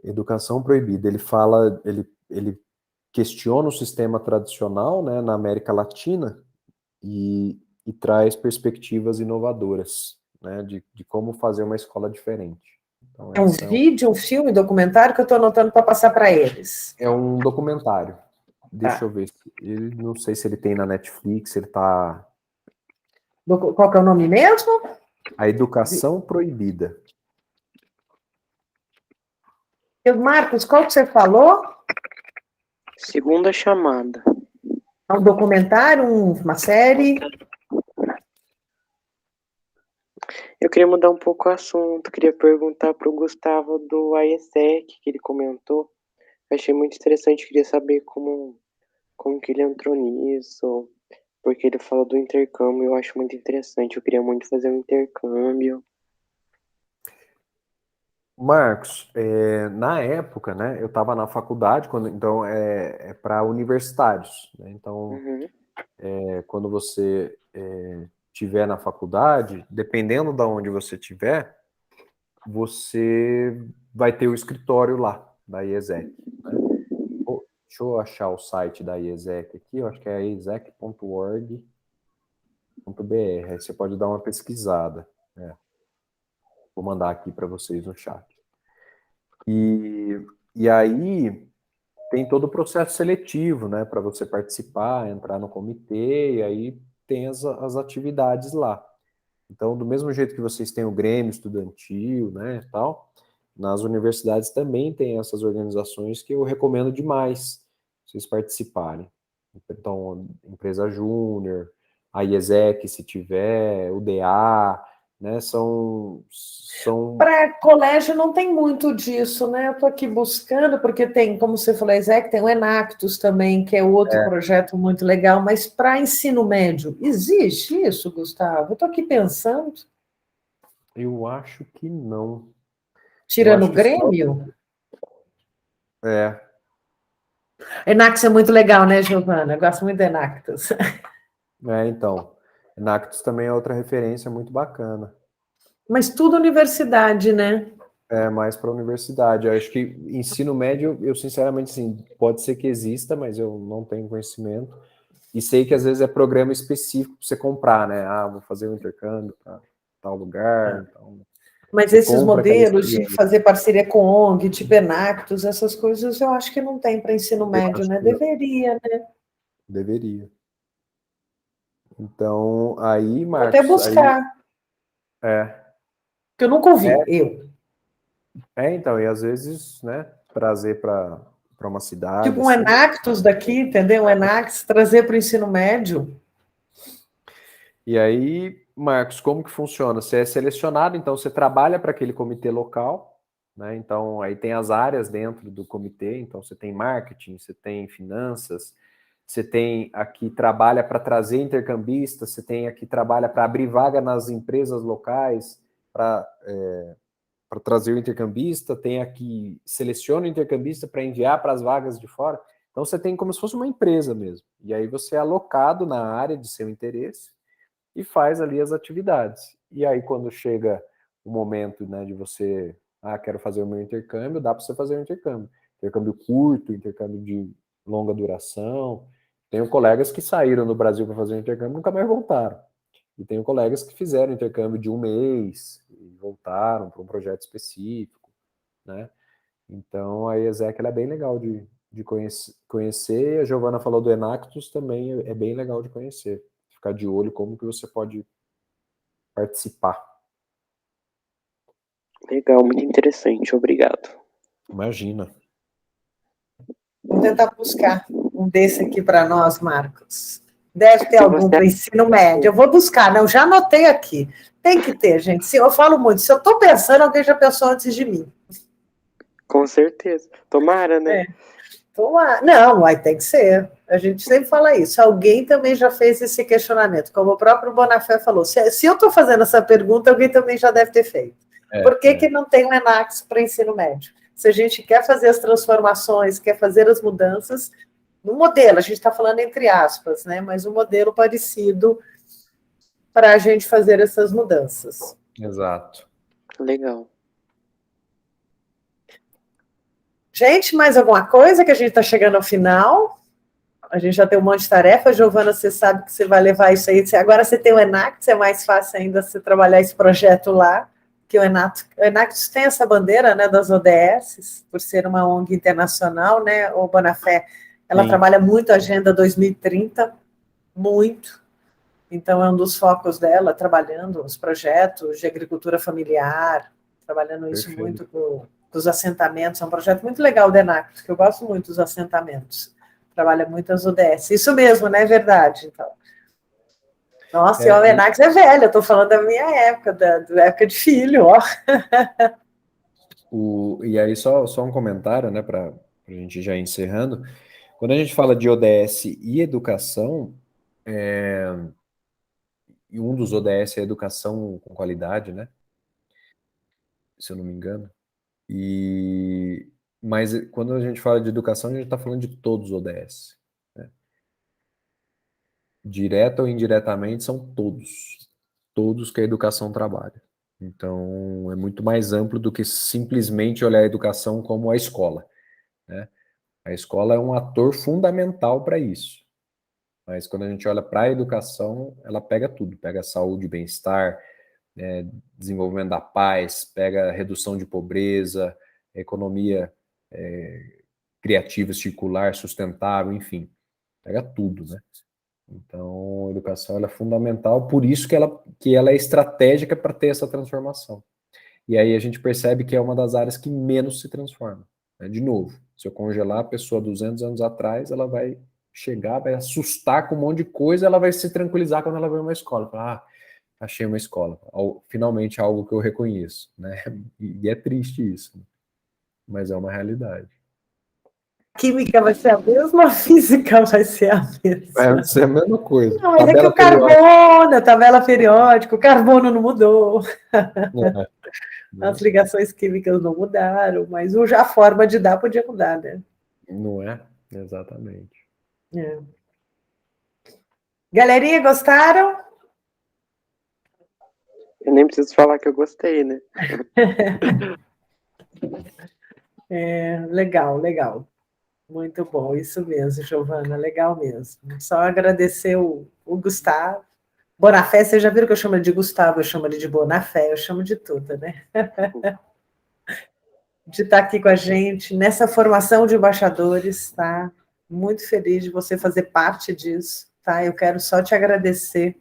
Educação Proibida, ele questiona o sistema tradicional, né, na América Latina e traz perspectivas inovadoras, né, de como fazer uma escola diferente. Então, um vídeo, um filme, documentário que eu estou anotando para passar para eles. É um documentário. Deixa Tá. eu ver. Não sei se ele tem na Netflix, ele tá... Qual que é o nome mesmo? A Educação Proibida. Marcos, qual que você falou? Segunda chamada. Um documentário, uma série? Eu queria mudar um pouco o assunto, queria perguntar para o Gustavo do IESEC, que ele comentou. Eu achei muito interessante, queria saber como que ele entrou nisso, porque ele falou do intercâmbio, eu acho muito interessante, eu queria muito fazer um intercâmbio. Marcos, na época, né, eu estava na faculdade, então é para universitários, né? Então, quando você estiver na faculdade, dependendo de onde você estiver, você vai ter o escritório lá, da IESEC, né? Deixa eu achar o site da IESEC aqui, eu acho que é iesec.org.br, aí você pode dar uma pesquisada, né? Vou mandar aqui para vocês no chat. E aí tem todo o processo seletivo, né, para você participar, entrar no comitê, e aí tem as atividades lá. Então, do mesmo jeito que vocês têm o Grêmio Estudantil, né, tal, nas universidades também tem essas organizações que eu recomendo demais vocês participarem. Então, Empresa Júnior, a IESEC, se tiver, o DA, né, são... Para colégio não tem muito disso, né? Eu estou aqui buscando, porque tem, como você falou, ESEC, tem o Enactus também, que é outro projeto muito legal, mas para ensino médio, existe isso, Gustavo? Eu estou aqui pensando. Eu acho que não. Tirando o Grêmio? É. Enactus é muito legal, né, Giovana? Eu gosto muito de Enactus. Então. Enactus também é outra referência muito bacana. Mas tudo universidade, né? Mais para a universidade. Eu acho que ensino médio, eu sinceramente, sim, pode ser que exista, mas eu não tenho conhecimento. E sei que às vezes é programa específico para você comprar, né? Vou fazer um intercâmbio para tal lugar. Então, mas esses modelos de fazer parceria com ONG, tipo Enactus, essas coisas, eu acho que não tem para ensino médio, né? Deveria, né? Deveria. Então, aí, Vou até Marcos... buscar. Que eu nunca ouvi, então, e às vezes, né, trazer para uma cidade... Tipo um Enactus daqui, entendeu? Um Enactus, trazer para o ensino médio. E aí, Marcos, como que funciona? Você é selecionado, então você trabalha para aquele comitê local, né? Então, aí tem as áreas dentro do comitê, então você tem marketing, você tem finanças, você tem aqui trabalha para trazer intercambistas, você tem aqui trabalha para abrir vaga nas empresas locais, para trazer o intercambista, tem aqui seleciona o intercambista para enviar para as vagas de fora. Então você tem como se fosse uma empresa mesmo. E aí você é alocado na área de seu interesse e faz ali as atividades. E aí quando chega o momento, né, de você, quero fazer o meu intercâmbio, dá para você fazer o intercâmbio. Intercâmbio curto, intercâmbio de longa duração. Tenho colegas que saíram do Brasil para fazer o intercâmbio e nunca mais voltaram. E tenho colegas que fizeram intercâmbio de 1 mês e voltaram para um projeto específico, né? Então a ESEC ela é bem legal de conhecer. A Giovana falou do Enactus, também é bem legal de conhecer. Ficar de olho como que você pode participar. Legal, muito interessante, obrigado. Imagina. Vamos tentar buscar um desse aqui para nós, Marcos. Deve ter algum para ensino médio. Eu vou buscar, não, já anotei aqui. Tem que ter, gente. Se eu falo muito, se eu estou pensando, alguém já pensou antes de mim. Com certeza. Tomara, né? Não, aí tem que ser. A gente sempre fala isso. Alguém também já fez esse questionamento. Como o próprio Bonafé falou, se eu estou fazendo essa pergunta, alguém também já deve ter feito. Por que não tem um Enax para ensino médio? Se a gente quer fazer as transformações, quer fazer as mudanças, no modelo, a gente está falando entre aspas, né? Mas um modelo parecido para a gente fazer essas mudanças. Exato. Legal. Gente, mais alguma coisa que a gente está chegando ao final? A gente já tem um monte de tarefa. Giovana, você sabe que você vai levar isso aí. Agora você tem o Enact, é mais fácil ainda você trabalhar esse projeto lá, que o Enact tem essa bandeira, né, das ODS, por ser uma ONG internacional, né? O Bonafé, ela trabalha muito a Agenda 2030, muito. Então, é um dos focos dela, trabalhando os projetos de agricultura familiar, trabalhando isso muito com os assentamentos. É um projeto muito legal do Enact, que eu gosto muito dos assentamentos. Trabalha muito as ODS. Isso mesmo, né? É verdade. Então. Nossa, e o Enact é velho, eu estou falando da minha época, da época de filho, ó. E aí, só um comentário, né, para a gente já ir encerrando. Quando a gente fala de ODS e educação, e um dos ODS é educação com qualidade, né? Se eu não me engano. Mas quando a gente fala de educação, a gente está falando de todos os ODS. Né? Direta ou indiretamente, são todos que a educação trabalha. Então, é muito mais amplo do que simplesmente olhar a educação como a escola. Né? A escola é um ator fundamental para isso. Mas quando a gente olha para a educação, ela pega tudo. Pega saúde, bem-estar, desenvolvimento da paz, pega redução de pobreza, economia criativa, circular, sustentável, enfim. Pega tudo, né? Então, a educação ela é fundamental, por isso que ela é estratégica para ter essa transformação. E aí a gente percebe que é uma das áreas que menos se transforma. Né? De novo, se eu congelar a pessoa 200 anos atrás, ela vai chegar, vai assustar com um monte de coisa, ela vai se tranquilizar quando ela vê uma escola. Falar, achei uma escola. Finalmente algo que eu reconheço. Né? E é triste isso, né? Mas é uma realidade. Química vai ser a mesma, a física vai ser a mesma. Vai ser a mesma coisa. Não, mas é que o carbono, a tabela periódica, o carbono não mudou. As ligações químicas não mudaram, mas a forma de dar podia mudar, né? Não é? Exatamente. Galerinha, gostaram? Eu nem preciso falar que eu gostei, né? Legal. Muito bom, isso mesmo, Giovana, legal mesmo. Só agradecer o Gustavo. Bonafé, vocês já viram que eu chamo ele de Gustavo, eu chamo ele de Bonafé, eu chamo de tudo, né? De estar aqui com a gente nessa formação de embaixadores, tá? Muito feliz de você fazer parte disso, tá? Eu quero só te agradecer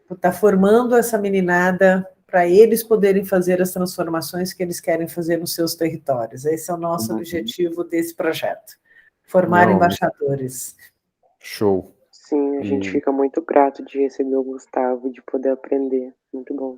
por estar formando essa meninada para eles poderem fazer as transformações que eles querem fazer nos seus territórios. Esse é o nosso objetivo desse projeto, formar embaixadores. Show. Sim, a gente fica muito grato de receber o Gustavo, de poder aprender. Muito bom.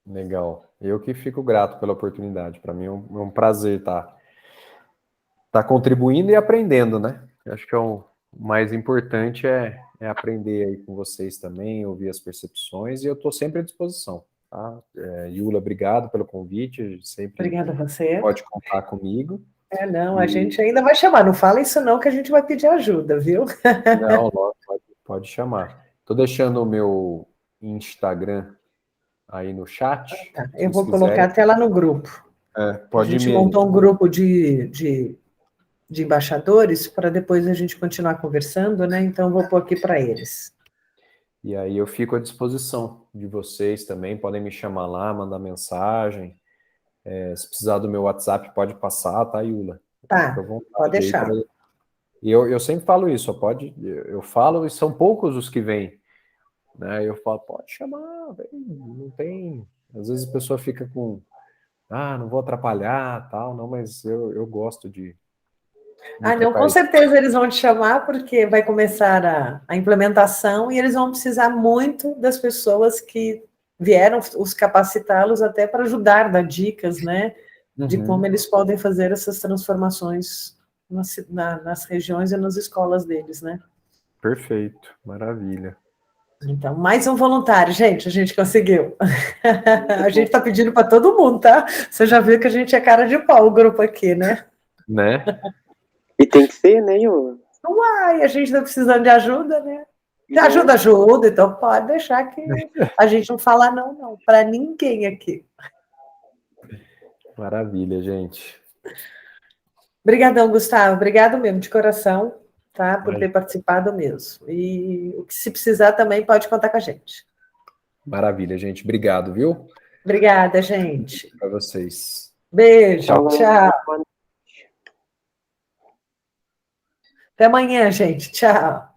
Legal. Eu que fico grato pela oportunidade. Para mim é um prazer estar contribuindo e aprendendo, né? Eu acho que o mais importante é aprender aí com vocês também, ouvir as percepções, e eu estou sempre à disposição. Tá? Yula, obrigado pelo convite. Sempre Obrigada a você. pode contar comigo. Não, a gente ainda vai chamar. Não fala isso não, que a gente vai pedir ajuda, viu? Não, pode chamar. Estou deixando o meu Instagram aí no chat. Tá, Se eu vou vocês colocar quiserem. até lá no grupo. A Pode gente me. montou um grupo de embaixadores para depois a gente continuar conversando, né? Então, eu vou pôr aqui para eles. E aí eu fico à disposição de vocês também. Podem me chamar lá, mandar mensagem. Se precisar do meu WhatsApp, pode passar, tá, Yula? Tá, Fica à vontade pode aí deixar. E eu sempre falo isso, eu falo e são poucos os que vêm, né? Eu falo, pode chamar, vem, não tem. Às vezes a pessoa fica com, não vou atrapalhar, tal, não, mas eu gosto de Não, trocar com isso. certeza eles vão te chamar, porque vai começar a implementação e eles vão precisar muito das pessoas que vieram os capacitá-los até para ajudar, dar dicas, né? De como eles podem fazer essas transformações nas regiões e nas escolas deles, né? Perfeito, maravilha. Então, mais um voluntário, gente, a gente conseguiu. A gente está pedindo para todo mundo, tá? Você já viu que a gente é cara de pau, o grupo aqui, né? Né? E tem que ser, né, Yula? Uai, a gente está precisando de ajuda, né? Se ajuda, ajuda, então pode deixar que a gente não fala não, para ninguém aqui. Maravilha, gente. Obrigadão, Gustavo, obrigado mesmo, de coração, tá? Por ter participado mesmo. E o que se precisar também pode contar com a gente. Maravilha, gente. Obrigado, viu? Obrigada, gente. Para vocês. Beijo, tchau. Até amanhã, gente. Tchau.